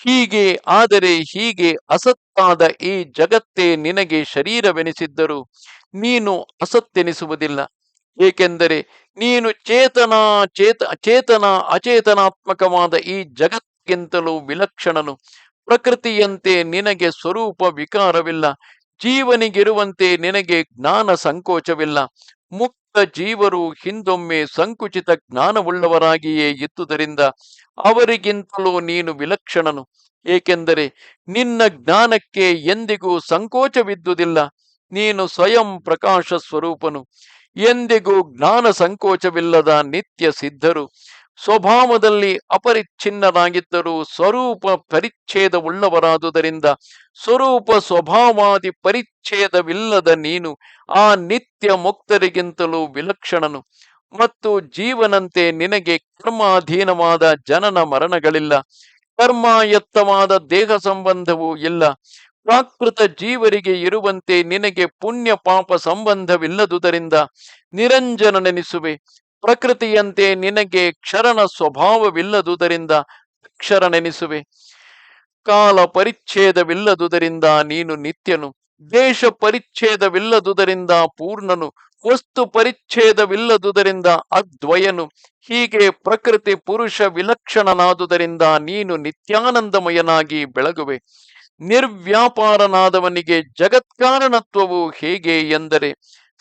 ಹೀಗೆ ಅಸತ್ತಾದ ಈ ಜಗತ್ತೇ ನಿನಗೆ ಶರೀರವೆನಿಸಿದ್ದರೂ ನೀನು ಅಸತ್ತೆನಿಸುವುದಿಲ್ಲ. ಏಕೆಂದರೆ ನೀನು ಚೇತನ ಅಚೇತನಾತ್ಮಕವಾದ ಈ ಜಗತ್ತಿಗಿಂತಲೂ ವಿಲಕ್ಷಣನು. ಪ್ರಕೃತಿಯಂತೆ ನಿನಗೆ ಸ್ವರೂಪ ವಿಕಾರವಿಲ್ಲ. ಜೀವನಿಗಿರುವಂತೆ ನಿನಗೆ ಜ್ಞಾನ ಸಂಕೋಚವಿಲ್ಲ. ಮುಕ್ತ ಜೀವರು ಹಿಂದೊಮ್ಮೆ ಸಂಕುಚಿತ ಜ್ಞಾನವುಳ್ಳವರಾಗಿಯೇ ಇದ್ದುದರಿಂದ ಅವರಿಗಿಂತಲೂ ನೀನು ವಿಲಕ್ಷಣನು. ಏಕೆಂದರೆ ನಿನ್ನ ಜ್ಞಾನಕ್ಕೆ ಎಂದಿಗೂ ಸಂಕೋಚವಿದ್ದುದಿಲ್ಲ. ನೀನು ಸ್ವಯಂ ಪ್ರಕಾಶ ಸ್ವರೂಪನು. ಎಂದಿಗೂ ಜ್ಞಾನ ಸಂಕೋಚವಿಲ್ಲದ ನಿತ್ಯ ಸಿದ್ಧರು. ಸ್ವಭಾವದಲ್ಲಿ ಅಪರಿಚ್ಛಿನ್ನರಾಗಿದ್ದರೂ ಸ್ವರೂಪ ಪರಿಚ್ಛೇದವುಳ್ಳವರಾದುದರಿಂದ ಸ್ವರೂಪ ಸ್ವಭಾವಾದಿ ಪರಿಚ್ಛೇದವಿಲ್ಲದ ನೀನು ಆ ನಿತ್ಯ ಮುಕ್ತರಿಗಿಂತಲೂ ವಿಲಕ್ಷಣನು. ಮತ್ತು ಜೀವನಂತೆ ನಿನಗೆ ಕರ್ಮಾಧೀನವಾದ ಜನನ ಮರಣಗಳಿಲ್ಲ. ಕರ್ಮಾಯತ್ತವಾದ ದೇಹ ಸಂಬಂಧವೂ ಇಲ್ಲ. ಪ್ರಾಕೃತ ಜೀವರಿಗೆ ಇರುವಂತೆ ನಿನಗೆ ಪುಣ್ಯ ಪಾಪ ಸಂಬಂಧವಿಲ್ಲದುದರಿಂದ ನಿರಂಜನನೆನಿಸುವೆ. ಪ್ರಕೃತಿಯಂತೆ ನಿನಗೆ ಕ್ಷರಣ ಸ್ವಭಾವವಿಲ್ಲದುದರಿಂದ ಅಕ್ಷರನೆನಿಸುವೆ. ಕಾಲ ಪರಿಚ್ಛೇದವಿಲ್ಲದುದರಿಂದ ನೀನು ನಿತ್ಯನು. ದೇಶ ಪರಿಚ್ಛೇದವಿಲ್ಲದುದರಿಂದ ಪೂರ್ಣನು. ವಸ್ತು ಪರಿಚ್ಛೇದವಿಲ್ಲದುದರಿಂದ ಅದ್ವಯನು. ಹೀಗೆ ಪ್ರಕೃತಿ ಪುರುಷ ವಿಲಕ್ಷಣನಾದುದರಿಂದ ನೀನು ನಿತ್ಯಾನಂದಮಯನಾಗಿ ಬೆಳಗುವೆ. ನಿರ್ವ್ಯಾಪಾರನಾದವನಿಗೆ ಜಗತ್ಕಾರಣತ್ವವು ಹೇಗೆ ಎಂದರೆ,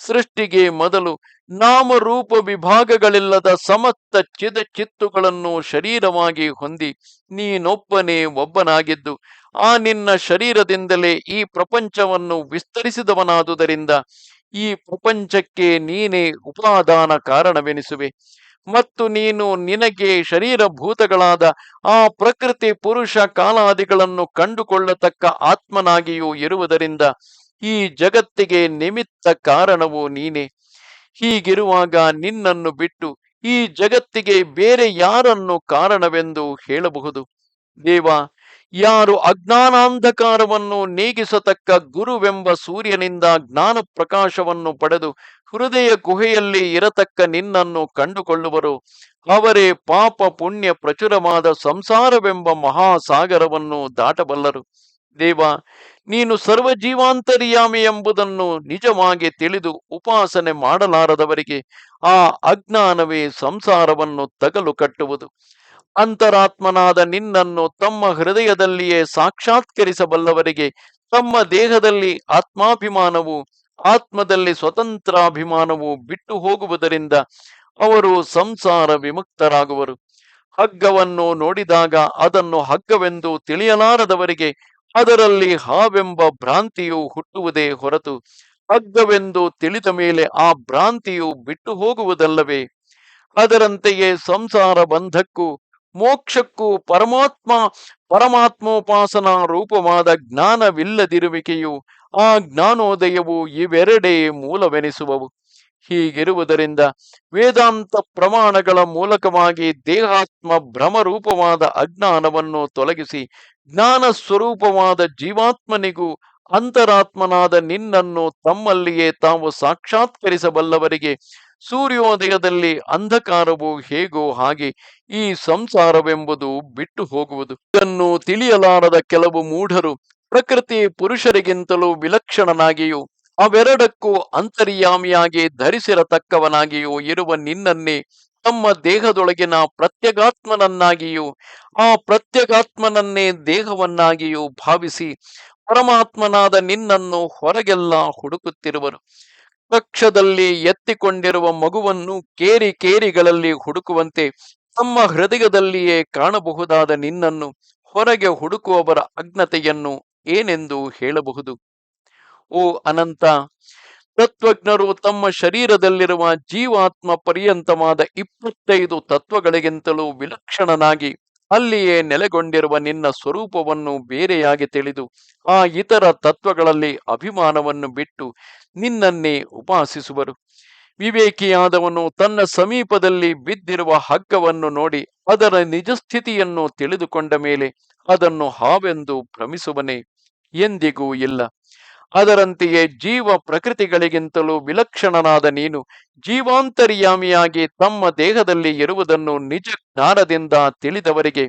ಸೃಷ್ಟಿಗೆ ಮೊದಲು ನಾಮರೂಪ ವಿಭಾಗಗಳಿಲ್ಲದ ಸಮಸ್ತ ಚಿತ್ತುಗಳನ್ನು ಶರೀರವಾಗಿ ಹೊಂದಿ ನೀನೊಬ್ಬನೇ ಒಬ್ಬನಾಗಿದ್ದು ಆ ನಿನ್ನ ಶರೀರದಿಂದಲೇ ಈ ಪ್ರಪಂಚವನ್ನು ವಿಸ್ತರಿಸಿದವನಾದುದರಿಂದ ಈ ಪ್ರಪಂಚಕ್ಕೆ ನೀನೇ ಉಪಾದಾನ ಕಾರಣವೆನಿಸುವೆ. ಮತ್ತು ನೀನು ನಿನಗೆ ಶರೀರಭೂತಗಳಾದ ಆ ಪ್ರಕೃತಿ ಪುರುಷ ಕಾಲಾದಿಗಳನ್ನು ಕಂಡುಕೊಳ್ಳತಕ್ಕ ಆತ್ಮನಾಗಿಯೂ ಇರುವುದರಿಂದ ಈ ಜಗತ್ತಿಗೆ ನಿಮಿತ್ತ ಕಾರಣವು ನೀನೇ. ಹೀಗಿರುವಾಗ ನಿನ್ನನ್ನು ಬಿಟ್ಟು ಈ ಜಗತ್ತಿಗೆ ಬೇರೆ ಯಾರನ್ನು ಕಾರಣವೆಂದು ಹೇಳಬಹುದು? ದೇವ, ಯಾರು ಅಜ್ಞಾನಾಂಧಕಾರವನ್ನು ನೀಗಿಸತಕ್ಕ ಗುರುವೆಂಬ ಸೂರ್ಯನಿಂದ ಜ್ಞಾನ ಪ್ರಕಾಶವನ್ನು ಪಡೆದು ಹೃದಯ ಗುಹೆಯಲ್ಲಿ ಇರತಕ್ಕ ನಿನ್ನನ್ನು ಕಂಡುಕೊಳ್ಳುವರು, ಅವರೇ ಪಾಪ ಪುಣ್ಯ ಪ್ರಚುರವಾದ ಸಂಸಾರವೆಂಬ ಮಹಾಸಾಗರವನ್ನು ದಾಟಬಲ್ಲರು. ದೇವ, ನೀನು ಸರ್ವಜೀವಾಂತರ್ಯಾಮಿ ಎಂಬುದನ್ನು ನಿಜವಾಗಿ ತಿಳಿದು ಉಪಾಸನೆ ಮಾಡಲಾರದವರಿಗೆ ಆ ಅಜ್ಞಾನವೇ ಸಂಸಾರವನ್ನು ತಗಲು ಕಟ್ಟುವುದು. ಅಂತರಾತ್ಮನಾದ ನಿನ್ನನ್ನು ತಮ್ಮ ಹೃದಯದಲ್ಲಿಯೇ ಸಾಕ್ಷಾತ್ಕರಿಸಬಲ್ಲವರಿಗೆ ತಮ್ಮ ದೇಹದಲ್ಲಿ ಆತ್ಮಾಭಿಮಾನವು ಆತ್ಮದಲ್ಲಿ ಸ್ವತಂತ್ರಾಭಿಮಾನವು ಬಿಟ್ಟು ಹೋಗುವುದರಿಂದ ಅವರು ಸಂಸಾರ ವಿಮುಕ್ತರಾಗುವರು. ಹಗ್ಗವನ್ನು ನೋಡಿದಾಗ ಅದನ್ನು ಹಗ್ಗವೆಂದು ತಿಳಿಯಲಾರದವರಿಗೆ ಅದರಲ್ಲಿ ಹಾವೆಂಬ ಭ್ರಾಂತಿಯು ಹುಟ್ಟುವುದೇ ಹೊರತು ಹಗ್ಗವೆಂದು ತಿಳಿದ ಮೇಲೆ ಆ ಭ್ರಾಂತಿಯು ಬಿಟ್ಟು ಹೋಗುವುದಲ್ಲವೇ? ಅದರಂತೆಯೇ ಸಂಸಾರ ಬಂಧಕ್ಕೂ ಮೋಕ್ಷಕ್ಕೂ ಪರಮಾತ್ಮೋಪಾಸನಾ ರೂಪವಾದ ಜ್ಞಾನವಿಲ್ಲದಿರುವಿಕೆಯು ಆ ಜ್ಞಾನೋದಯವು ಇವೆರಡೇ ಮೂಲವೆನಿಸುವವು. ಹೀಗಿರುವುದರಿಂದ ವೇದಾಂತ ಪ್ರಮಾಣಗಳ ಮೂಲಕವಾಗಿ ದೇಹಾತ್ಮ ಭ್ರಮರೂಪವಾದ ಅಜ್ಞಾನವನ್ನು ತೊಲಗಿಸಿ ಜ್ಞಾನ ಸ್ವರೂಪವಾದ ಜೀವಾತ್ಮನಿಗೂ ಅಂತರಾತ್ಮನಾದ ನಿನ್ನನ್ನು ತಮ್ಮಲ್ಲಿಯೇ ತಾವು ಸಾಕ್ಷಾತ್ಕರಿಸಬಲ್ಲವರಿಗೆ ಸೂರ್ಯೋದಯದಲ್ಲಿ ಅಂಧಕಾರವು ಹೇಗೋ ಹಾಗೆ ಈ ಸಂಸಾರವೆಂಬುದು ಬಿಟ್ಟು ಹೋಗುವುದು. ಇದನ್ನು ತಿಳಿಯಲಾರದ ಕೆಲವು ಮೂಢರು ಪ್ರಕೃತಿ ಪುರುಷರಿಗಿಂತಲೂ ವಿಲಕ್ಷಣನಾಗಿಯೂ ಅವೆರಡಕ್ಕೂ ಅಂತರ್ಯಾಮಿಯಾಗಿ ಧರಿಸಿರತಕ್ಕವನಾಗಿಯೂ ಇರುವ ನಿನ್ನನ್ನೇ ತಮ್ಮ ದೇಹದೊಳಗಿನ ಪ್ರತ್ಯಗಾತ್ಮನನ್ನಾಗಿಯೂ ಆ ಪ್ರತ್ಯಗಾತ್ಮನನ್ನೇ ದೇಹವನ್ನಾಗಿಯೂ ಭಾವಿಸಿ ಪರಮಾತ್ಮನಾದ ನಿನ್ನನ್ನು ಹೊರಗೆಲ್ಲ ಹುಡುಕುತ್ತಿರುವರು. ಕಕ್ಷದಲ್ಲಿ ಎತ್ತಿಕೊಂಡಿರುವ ಮಗುವನ್ನು ಕೇರಿಗಳಲ್ಲಿ ಹುಡುಕುವಂತೆ ತಮ್ಮ ಹೃದಯದಲ್ಲಿಯೇ ಕಾಣಬಹುದಾದ ನಿನ್ನನ್ನು ಹೊರಗೆ ಹುಡುಕುವವರ ಅಜ್ಞತೆಯನ್ನು ಏನೆಂದು ಹೇಳಬಹುದು? ಓ ಅನಂತ, ತತ್ವಜ್ಞರು ತಮ್ಮ ಶರೀರದಲ್ಲಿರುವ ಜೀವಾತ್ಮ ಪರ್ಯಂತವಾದ 25 ತತ್ವಗಳಿಗಿಂತಲೂ ವಿಲಕ್ಷಣನಾಗಿ ಅಲ್ಲಿಯೇ ನೆಲೆಗೊಂಡಿರುವ ನಿನ್ನ ಸ್ವರೂಪವನ್ನು ಬೇರೆಯಾಗಿ ತಿಳಿದು ಆ ಇತರ ತತ್ವಗಳಲ್ಲಿ ಅಭಿಮಾನವನ್ನು ಬಿಟ್ಟು ನಿನ್ನನ್ನೇ ಉಪಾಸಿಸುವರು. ವಿವೇಕಿಯಾದವನು ತನ್ನ ಸಮೀಪದಲ್ಲಿ ಬಿದ್ದಿರುವ ಹಗ್ಗವನ್ನು ನೋಡಿ ಅದರ ನಿಜಸ್ಥಿತಿಯನ್ನು ತಿಳಿದುಕೊಂಡ ಮೇಲೆ ಅದನ್ನು ಹಾವೆಂದು ಭ್ರಮಿಸುವನೇ? ಎಂದಿಗೂ ಇಲ್ಲ. ಅದರಂತೆಯೇ ಜೀವ ಪ್ರಕೃತಿಗಳಿಗಿಂತಲೂ ವಿಲಕ್ಷಣನಾದ ನೀನು ಜೀವಾಂತರ್ಯಾಮಿಯಾಗಿ ತಮ್ಮ ದೇಹದಲ್ಲಿ ಇರುವುದನ್ನು ನಿಜ ಜ್ಞಾನದಿಂದ ತಿಳಿದವರಿಗೆ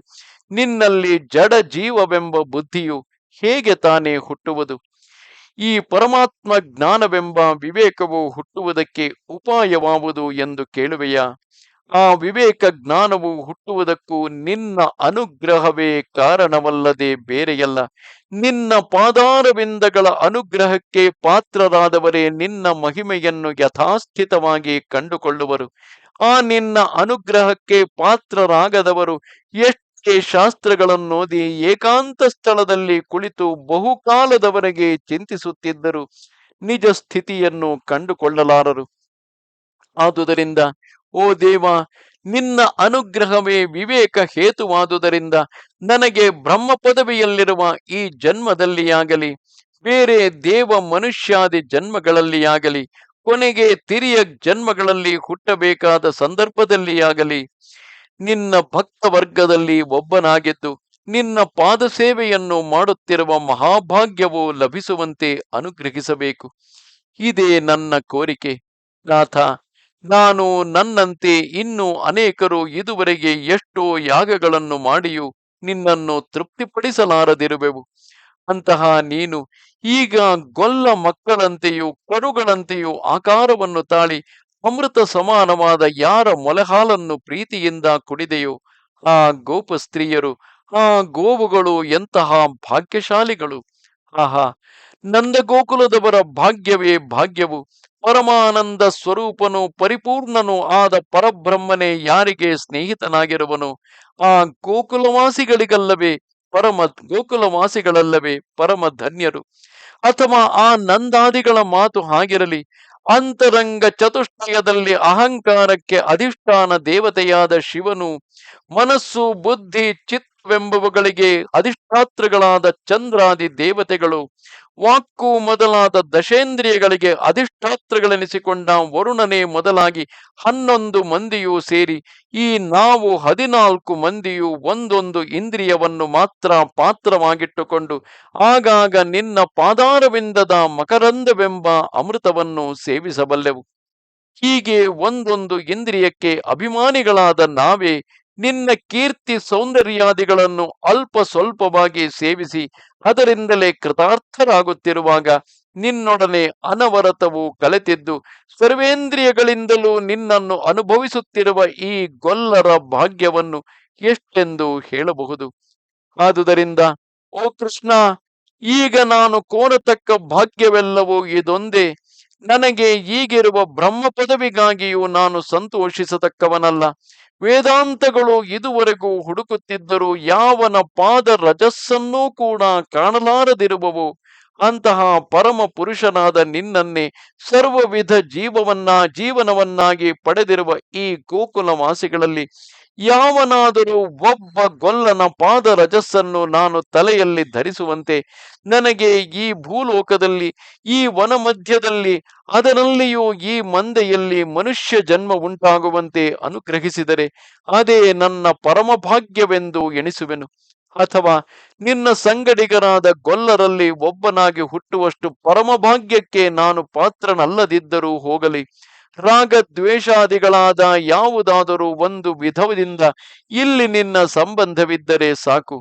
ನಿನ್ನಲ್ಲಿ ಜಡ ಜೀವವೆಂಬ ಬುದ್ಧಿಯು ಹೇಗೆ ತಾನೇ ಹುಟ್ಟುವುದು? ಈ ಪರಮಾತ್ಮ ಜ್ಞಾನವೆಂಬ ವಿವೇಕವು ಹುಟ್ಟುವುದಕ್ಕೆ ಉಪಾಯವಾವುದು ಎಂದು ಕೇಳುವೆಯಾ? ಆ ವಿವೇಕ ಜ್ಞಾನವು ಹುಟ್ಟುವುದಕ್ಕೂ ನಿನ್ನ ಅನುಗ್ರಹವೇ ಕಾರಣವಲ್ಲದೆ ಬೇರೆಯಲ್ಲ. ನಿನ್ನ ಪಾದಾರವಿಂದಗಳ ಅನುಗ್ರಹಕ್ಕೆ ಪಾತ್ರರಾದವರೇ ನಿನ್ನ ಮಹಿಮೆಯನ್ನು ಯಥಾಸ್ಥಿತವಾಗಿ ಕಂಡುಕೊಳ್ಳುವರು. ಆ ನಿನ್ನ ಅನುಗ್ರಹಕ್ಕೆ ಪಾತ್ರರಾಗದವರು ಎಷ್ಟೇ ಶಾಸ್ತ್ರಗಳನ್ನೋದಿ ಏಕಾಂತ ಸ್ಥಳದಲ್ಲಿ ಕುಳಿತು ಬಹುಕಾಲದವರೆಗೆ ಚಿಂತಿಸುತ್ತಿದ್ದರು ನಿಜ ಸ್ಥಿತಿಯನ್ನು ಕಂಡುಕೊಳ್ಳಲಾರರು. ಆದುದರಿಂದ ಓ ದೇವ, ನಿನ್ನ ಅನುಗ್ರಹವೇ ವಿವೇಕ ಹೇತುವಾದುದರಿಂದ ನನಗೆ ಬ್ರಹ್ಮ ಪದವಿಯಲ್ಲಿರುವ ಈ ಜನ್ಮದಲ್ಲಿಯಾಗಲಿ ಬೇರೆ ದೇವ ಮನುಷ್ಯಾದಿ ಜನ್ಮಗಳಲ್ಲಿಯಾಗಲಿ ಕೊನೆಗೆ ತಿರಿಯ ಜನ್ಮಗಳಲ್ಲಿ ಹುಟ್ಟಬೇಕಾದ ಸಂದರ್ಭದಲ್ಲಿಯಾಗಲಿ ನಿನ್ನ ಭಕ್ತ ವರ್ಗದಲ್ಲಿ ಒಬ್ಬನಾಗಿದ್ದು ನಿನ್ನ ಪಾದ ಸೇವೆಯನ್ನು ಮಾಡುತ್ತಿರುವ ಮಹಾಭಾಗ್ಯವು ಲಭಿಸುವಂತೆ ಅನುಗ್ರಹಿಸಬೇಕು. ಇದೇ ನನ್ನ ಕೋರಿಕೆ. ನಾಥ, ನಾನು ನನ್ನಂತೆ ಇನ್ನೂ ಅನೇಕರು ಇದುವರೆಗೆ ಎಷ್ಟೋ ಯಾಗಗಳನ್ನು ಮಾಡಿಯೂ ನಿನ್ನನ್ನು ತೃಪ್ತಿಪಡಿಸಲಾರದಿರುವೆವು. ಅಂತಹ ನೀನು ಈಗ ಗೊಲ್ಲ ಮಕ್ಕಳಂತೆಯೂ ಕರುಗಳಂತೆಯೂ ಆಕಾರವನ್ನು ತಾಳಿ ಅಮೃತ ಸಮಾನವಾದ ಯಾರ ಮೊಲೆಹಾಲನ್ನು ಪ್ರೀತಿಯಿಂದ ಕುಡಿದೆಯೋ ಆ ಗೋಪ ಸ್ತ್ರೀಯರು, ಆ ಗೋವುಗಳು ಎಂತಹ ಭಾಗ್ಯಶಾಲಿಗಳು! ಆಹಾ, ನಂದಗೋಕುಲದವರ ಭಾಗ್ಯವೇ ಭಾಗ್ಯವು. ಪರಮಾನಂದ ಸ್ವರೂಪನು ಪರಿಪೂರ್ಣನು ಆದ ಪರಬ್ರಹ್ಮನೇ ಯಾರಿಗೆ ಸ್ನೇಹಿತನಾಗಿರುವನು? ಆ ಗೋಕುಲವಾಸಿಗಳಿಗಲ್ಲವೇ ಗೋಕುಲವಾಸಿಗಳಲ್ಲವೇ ಪರಮ ಧನ್ಯರು? ಅಥವಾ ಆ ನಂದಾದಿಗಳ ಮಾತು ಹಾಗಿರಲಿ. ಅಂತರಂಗ ಚತುಷ್ಟಯದಲ್ಲಿ ಅಹಂಕಾರಕ್ಕೆ ಅಧಿಷ್ಠಾನ ದೇವತೆಯಾದ ಶಿವನು, ಮನಸ್ಸು ಬುದ್ಧಿ ಚಿತ್ತವೆಂಬವುಗಳಿಗೆ ಅಧಿಷ್ಠಾತೃಗಳಾದ ಚಂದ್ರಾದಿ ದೇವತೆಗಳು, ವಾಕ್ಕು ಮೊದಲಾದ ದಶೇಂದ್ರಿಯಗಳಿಗೆ ಅಧಿಷ್ಠಾತೃಗಳೆನಿಸಿಕೊಂಡ ವರುಣನೇ ಮೊದಲಾಗಿ 11 ಮಂದಿಯೂ ಸೇರಿ ಈ ನಾವು 14 ಮಂದಿಯೂ ಒಂದೊಂದು ಇಂದ್ರಿಯವನ್ನು ಮಾತ್ರ ಪಾತ್ರವಾಗಿಟ್ಟುಕೊಂಡು ಆಗಾಗ ನಿನ್ನ ಪಾದಾರವಿಂದದ ಮಕರಂದವೆಂಬ ಅಮೃತವನ್ನು ಸೇವಿಸಬಲ್ಲೆವು. ಹೀಗೆ ಒಂದೊಂದು ಇಂದ್ರಿಯಕ್ಕೆ ಅಭಿಮಾನಿಗಳಾದ ನಾವೇ ನಿನ್ನ ಕೀರ್ತಿ ಸೌಂದರ್ಯಾದಿಗಳನ್ನು ಅಲ್ಪ ಸ್ವಲ್ಪವಾಗಿ ಸೇವಿಸಿ ಅದರಿಂದಲೇ ಕೃತಾರ್ಥರಾಗುತ್ತಿರುವಾಗ ನಿನ್ನೊಡನೆ ಅನವರತವು ಕಲೆತಿದ್ದು ಸರ್ವೇಂದ್ರಿಯಗಳಿಂದಲೂ ನಿನ್ನನ್ನು ಅನುಭವಿಸುತ್ತಿರುವ ಈ ಗೊಲ್ಲರ ಭಾಗ್ಯವನ್ನು ಎಷ್ಟೆಂದು ಹೇಳಬಹುದು? ಆದುದರಿಂದ ಓ ಕೃಷ್ಣ, ಈಗ ನಾನು ಕೋರತಕ್ಕ ಭಾಗ್ಯವೆಲ್ಲವೂ ಇದೊಂದೇ. ನನಗೆ ಈಗಿರುವ ಬ್ರಹ್ಮ ಪದವಿಗಾಗಿಯೂ ನಾನು ಸಂತೋಷಿಸತಕ್ಕವನಲ್ಲ. ವೇದಾಂತಗಳು ಇದುವರೆಗೂ ಹುಡುಕುತ್ತಿದ್ದರೂ ಯಾವನ ಪಾದ ರಜಸ್ಸನ್ನೂ ಕೂಡ ಕಾಣಲಾರದಿರುವವು. ಅಂತಹ ಪರಮ ಪುರುಷನಾದ ನಿನ್ನನ್ನೇ ಸರ್ವವಿಧ ಜೀವನವನ್ನಾಗಿ ಪಡೆದಿರುವ ಈ ಗೋಕುಲವಾಸಿಗಳಲ್ಲಿ ಯಾವನಾದರೂ ಒಬ್ಬ ಗೊಲ್ಲನ ಪಾದ ರಜಸ್ಸನ್ನು ನಾನು ತಲೆಯಲ್ಲಿ ಧರಿಸುವಂತೆ ನನಗೆ ಈ ಭೂಲೋಕದಲ್ಲಿ, ಈ ವನ ಮಧ್ಯದಲ್ಲಿ, ಅದರಲ್ಲಿಯೂ ಈ ಮಂದೆಯಲ್ಲಿ ಮನುಷ್ಯ ಜನ್ಮ ಉಂಟಾಗುವಂತೆ ಅನುಗ್ರಹಿಸಿದರೆ ಅದೇ ನನ್ನ ಪರಮಭಾಗ್ಯವೆಂದು ಎಣಿಸುವೆನು. ಅಥವಾ ನಿನ್ನ ಸಂಗಡಿಗರಾದ ಗೊಲ್ಲರಲ್ಲಿ ಒಬ್ಬನಾಗಿ ಹುಟ್ಟುವಷ್ಟು ಪರಮಭಾಗ್ಯಕ್ಕೆ ನಾನು ಪಾತ್ರನಲ್ಲದಿದ್ದರೂ ಹೋಗಲಿ. ರಾಗದ್ವೇಷಾದಿಗಳಾದ ಯಾವುದಾದರೂ ಒಂದು ವಿಧದಿಂದ ಇಲ್ಲಿ ನಿನ್ನ ಸಂಬಂಧವಿದ್ದರೆ ಸಾಕು.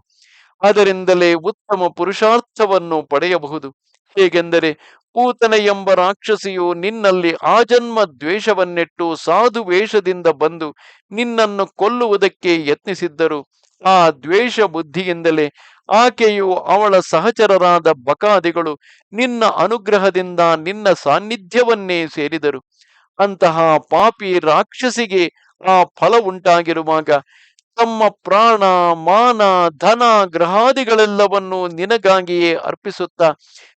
ಅದರಿಂದಲೇ ಉತ್ತಮ ಪುರುಷಾರ್ಥವನ್ನು ಪಡೆಯಬಹುದು. ಹೇಗೆಂದರೆ ಪೂತನೆ ಎಂಬ ರಾಕ್ಷಸಿಯು ನಿನ್ನಲ್ಲಿ ಆಜನ್ಮ ದ್ವೇಷವನ್ನಿಟ್ಟು ಸಾಧು ವೇಷದಿಂದ ಬಂದು ನಿನ್ನನ್ನು ಕೊಲ್ಲುವುದಕ್ಕೆ ಯತ್ನಿಸಿದ್ದರು ಆ ದ್ವೇಷ ಬುದ್ಧಿಯಿಂದಲೇ ಆಕೆಯು ಅವಳ ಸಹಚರರಾದ ಬಕಾದಿಗಳು ನಿನ್ನ ಅನುಗ್ರಹದಿಂದ ನಿನ್ನ ಸಾನ್ನಿಧ್ಯವನ್ನೇ ಸೇರಿದರು. ಅಂತಹ ಪಾಪಿ ರಾಕ್ಷಸಿಗೆ ಆ ಫಲ ಉಂಟಾಗಿರುವಾಗ ತಮ್ಮ ಪ್ರಾಣ, ಮಾನ, ಧನ, ಗ್ರಹಾದಿಗಳೆಲ್ಲವನ್ನೂ ನಿನಗಾಗಿಯೇ ಅರ್ಪಿಸುತ್ತಾ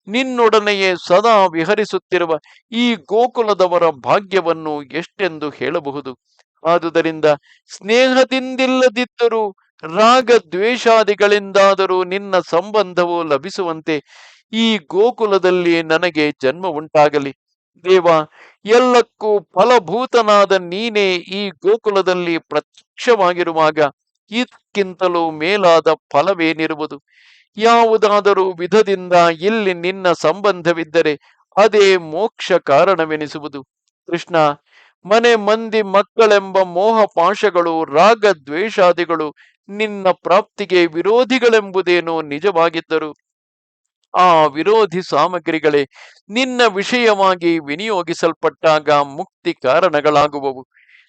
ನಿನ್ನೊಡನೆಯೇ ಸದಾ ವಿಹರಿಸುತ್ತಿರುವ ಈ ಗೋಕುಲದವರ ಭಾಗ್ಯವನ್ನು ಎಷ್ಟೆಂದು ಹೇಳಬಹುದು? ಆದುದರಿಂದ ಸ್ನೇಹದಿಂದಿಲ್ಲದಿದ್ದರೂ ರಾಗ ದ್ವೇಷಾದಿಗಳಿಂದಾದರೂ ನಿನ್ನ ಸಂಬಂಧವು ಲಭಿಸುವಂತೆ ಈ ಗೋಕುಲದಲ್ಲಿ ನನಗೆ ಜನ್ಮ ಉಂಟಾಗಲಿ. ದೇವ, ಎಲ್ಲಕ್ಕೂ ಫಲಭೂತನಾದ ನೀನೇ ಈ ಗೋಕುಲದಲ್ಲಿ ಪ್ರತ್ಯಕ್ಷವಾಗಿರುವಾಗ ಇದಕ್ಕಿಂತಲೂ ಮೇಲಾದ ಫಲವೇನಿರುವುದು? ಯಾವುದಾದರೂ ವಿಧದಿಂದ ಇಲ್ಲಿ ನಿನ್ನ ಸಂಬಂಧವಿದ್ದರೆ ಅದೇ ಮೋಕ್ಷ ಕಾರಣವೆನಿಸುವುದು. ಕೃಷ್ಣ, ಮನೆ ಮಂದಿ ಮಕ್ಕಳೆಂಬ ಮೋಹ ಪಾಶಗಳು, ರಾಗ ದ್ವೇಷಾದಿಗಳು ನಿನ್ನ ಪ್ರಾಪ್ತಿಗೆ ವಿರೋಧಿಗಳೆಂಬುದೇನೋ ನಿಜವಾಗಿದ್ದರು, ಆ ವಿರೋಧಿ ಸಾಮಗ್ರಿಗಳೇ ನಿನ್ನ ವಿಷಯವಾಗಿ ವಿನಿಯೋಗಿಸಲ್ಪಟ್ಟಾಗ ಮುಕ್ತಿ ಕಾರಣಗಳಾಗುವವು.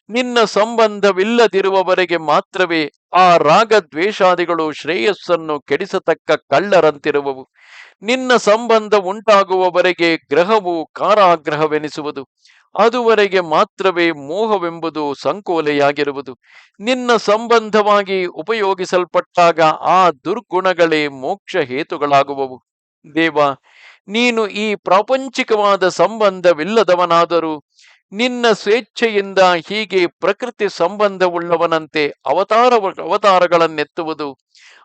ನಿನ್ನ ಸಂಬಂಧವಿಲ್ಲದಿರುವವರೆಗೆ ಮಾತ್ರವೇ ಆ ರಾಗ ದ್ವೇಷಾದಿಗಳು ಶ್ರೇಯಸ್ಸನ್ನು ಕೆಡಿಸತಕ್ಕ ಕಳ್ಳರಂತಿರುವವು. ನಿನ್ನ ಸಂಬಂಧ ಉಂಟಾಗುವವರೆಗೆ ಗ್ರಹವು ಕಾರಾಗ್ರಹವೆನಿಸುವುದು. ಅದುವರೆಗೆ ಮಾತ್ರವೇ ಮೋಹವೆಂಬುದು ಸಂಕೋಲೆಯಾಗಿರುವುದು. ನಿನ್ನ ಸಂಬಂಧವಾಗಿ ಉಪಯೋಗಿಸಲ್ಪಟ್ಟಾಗ ಆ ದುರ್ಗುಣಗಳೇ ಮೋಕ್ಷ ಹೇತುಗಳಾಗುವವು. ದೇವ, ನೀನು ಈ ಪ್ರಾಪಂಚಿಕವಾದ ಸಂಬಂಧವಿಲ್ಲದವನಾದರೂ ನಿನ್ನ ಸ್ವೇಚ್ಛೆಯಿಂದ ಹೀಗೆ ಪ್ರಕೃತಿ ಸಂಬಂಧವುಳ್ಳವನಂತೆ ಅವತಾರಗಳನ್ನೆತ್ತುವುದು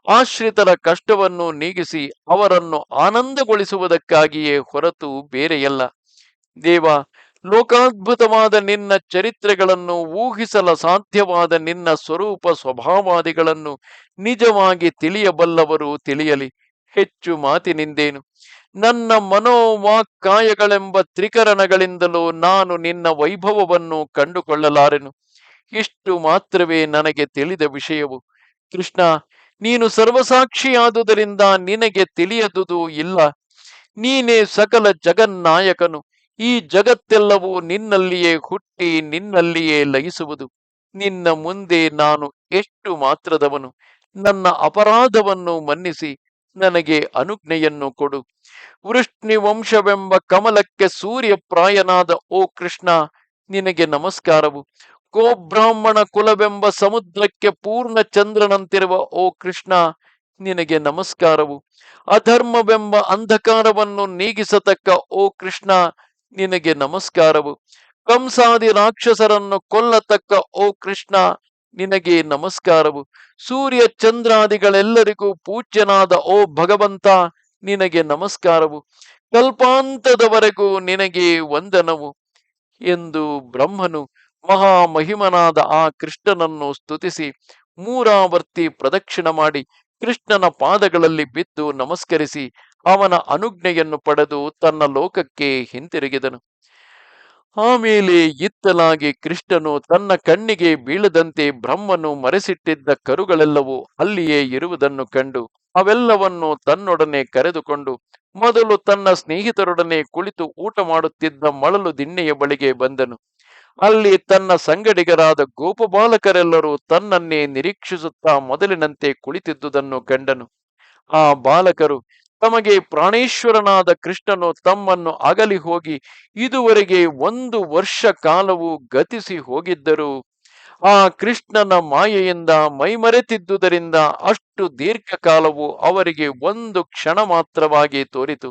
ಆಶ್ರಿತರ ಕಷ್ಟವನ್ನು ನೀಗಿಸಿ ಅವರನ್ನು ಆನಂದಗೊಳಿಸುವುದಕ್ಕಾಗಿಯೇ ಹೊರತು ಬೇರೆಯಲ್ಲ. ದೇವ, ಲೋಕಾದ್ಭುತವಾದ ನಿನ್ನ ಚರಿತ್ರೆಗಳನ್ನು, ಊಹಿಸಲ ಸಾಧ್ಯವಾದ ನಿನ್ನ ಸ್ವರೂಪ ಸ್ವಭಾವಾದಿಗಳನ್ನು ನಿಜವಾಗಿ ತಿಳಿಯಬಲ್ಲವರು ತಿಳಿಯಲಿ. ಹೆಚ್ಚು ಮಾತಿನಿಂದೇನು? ನನ್ನ ಮನೋವಾಕ್ಕಾಯಗಳೆಂಬ ತ್ರಿಕರಣಗಳಿಂದಲೂ ನಾನು ನಿನ್ನ ವೈಭವವನ್ನು ಕಂಡುಕೊಳ್ಳಲಾರೆನು. ಇಷ್ಟು ಮಾತ್ರವೇ ನನಗೆ ತಿಳಿದ ವಿಷಯವು. ಕೃಷ್ಣ, ನೀನು ಸರ್ವಸಾಕ್ಷಿಯಾದುದರಿಂದ ನಿನಗೆ ತಿಳಿಯದುದು ಇಲ್ಲ. ನೀನೇ ಸಕಲ ಜಗನ್ನಾಯಕನು. ಈ ಜಗತ್ತೆಲ್ಲವೂ ನಿನ್ನಲ್ಲಿಯೇ ಹುಟ್ಟಿ ನಿನ್ನಲ್ಲಿಯೇ ಲಯಿಸುವುದು. ನಿನ್ನ ಮುಂದೆ ನಾನು ಎಷ್ಟು ಮಾತ್ರದವನು. ನನ್ನ ಅಪರಾಧವನ್ನು ಮನ್ನಿಸಿ ನನಗೆ ಅನುಜ್ಞೆಯನ್ನು ಕೊಡು. ವೃಷ್ಣಿ ವಂಶವೆಂಬ ಕಮಲಕ್ಕೆ ಸೂರ್ಯಪ್ರಾಯನಾದ ಓ ಕೃಷ್ಣ, ನಿನಗೆ ನಮಸ್ಕಾರವು. ಗೋಬ್ರಾಹ್ಮಣ ಕುಲವೆಂಬ ಸಮುದ್ರಕ್ಕೆ ಪೂರ್ಣ ಚಂದ್ರನಂತಿರುವ ಓ ಕೃಷ್ಣ, ನಿನಗೆ ನಮಸ್ಕಾರವು. ಅಧರ್ಮವೆಂಬ ಅಂಧಕಾರವನ್ನು ನೀಗಿಸತಕ್ಕ ಓ ಕೃಷ್ಣ, ನಿನಗೆ ನಮಸ್ಕಾರವು. ಕಂಸಾದಿ ರಾಕ್ಷಸರನ್ನು ಕೊಲ್ಲತಕ್ಕ ಓ ಕೃಷ್ಣ, ನಿನಗೆ ನಮಸ್ಕಾರವು. ಸೂರ್ಯ ಚಂದ್ರಾದಿಗಳೆಲ್ಲರಿಗೂ ಪೂಜ್ಯನಾದ ಓ ಭಗವಂತ, ನಿನಗೆ ನಮಸ್ಕಾರವು. ಕಲ್ಪಾಂತದವರೆಗೂ ನಿನಗೆ ವಂದನವು ಎಂದು ಬ್ರಹ್ಮನು ಮಹಾಮಹಿಮನಾದ ಆ ಕೃಷ್ಣನನ್ನು ಸ್ತುತಿಸಿ ಮೂರಾವರ್ತಿ ಪ್ರದಕ್ಷಿಣ ಮಾಡಿ ಕೃಷ್ಣನ ಪಾದಗಳಲ್ಲಿ ಬಿದ್ದು ನಮಸ್ಕರಿಸಿ ಅವನ ಅನುಜ್ಞೆಯನ್ನು ಪಡೆದು ತನ್ನ ಲೋಕಕ್ಕೆ ಹಿಂತಿರುಗಿದನು. ಆಮೇಲೆ ಇತ್ತಲಾಗಿ ಕೃಷ್ಣನು ತನ್ನ ಕಣ್ಣಿಗೆ ಬೀಳದಂತೆ ಬ್ರಹ್ಮನು ಮರೆಸಿಟ್ಟಿದ್ದ ಕರುಗಳೆಲ್ಲವೂ ಅಲ್ಲಿಯೇ ಇರುವುದನ್ನು ಕಂಡು ಅವೆಲ್ಲವನ್ನು ತನ್ನೊಡನೆ ಕರೆದುಕೊಂಡು ಮೊದಲು ತನ್ನ ಸ್ನೇಹಿತರೊಡನೆ ಕುಳಿತು ಊಟ ಮಾಡುತ್ತಿದ್ದ ಮಳಲು ದಿಣ್ಣೆಯ ಬಳಿಗೆ ಬಂದನು. ಅಲ್ಲಿ ತನ್ನ ಸಂಗಡಿಗರಾದ ಗೋಪಬಾಲಕರೆಲ್ಲರೂ ತನ್ನನ್ನೇ ನಿರೀಕ್ಷಿಸುತ್ತಾ ಮೊದಲಿನಂತೆ ಕುಳಿತಿದ್ದುದನ್ನು ಕಂಡನು. ಆ ಬಾಲಕರು ತಮಗೆ ಪ್ರಾಣೇಶ್ವರನಾದ ಕೃಷ್ಣನು ತಮ್ಮನ್ನು ಅಗಲಿ ಹೋಗಿ ಇದುವರೆಗೆ 1 ವರ್ಷ ಕಾಲವು ಗತಿಸಿ ಹೋಗಿದ್ದರು ಆ ಕೃಷ್ಣನ ಮಾಯೆಯಿಂದ ಮೈಮರೆತಿದ್ದುದರಿಂದ ಅಷ್ಟು ದೀರ್ಘಕಾಲವು ಅವರಿಗೆ 1 ಕ್ಷಣ ಮಾತ್ರವಾಗಿ ತೋರಿತು.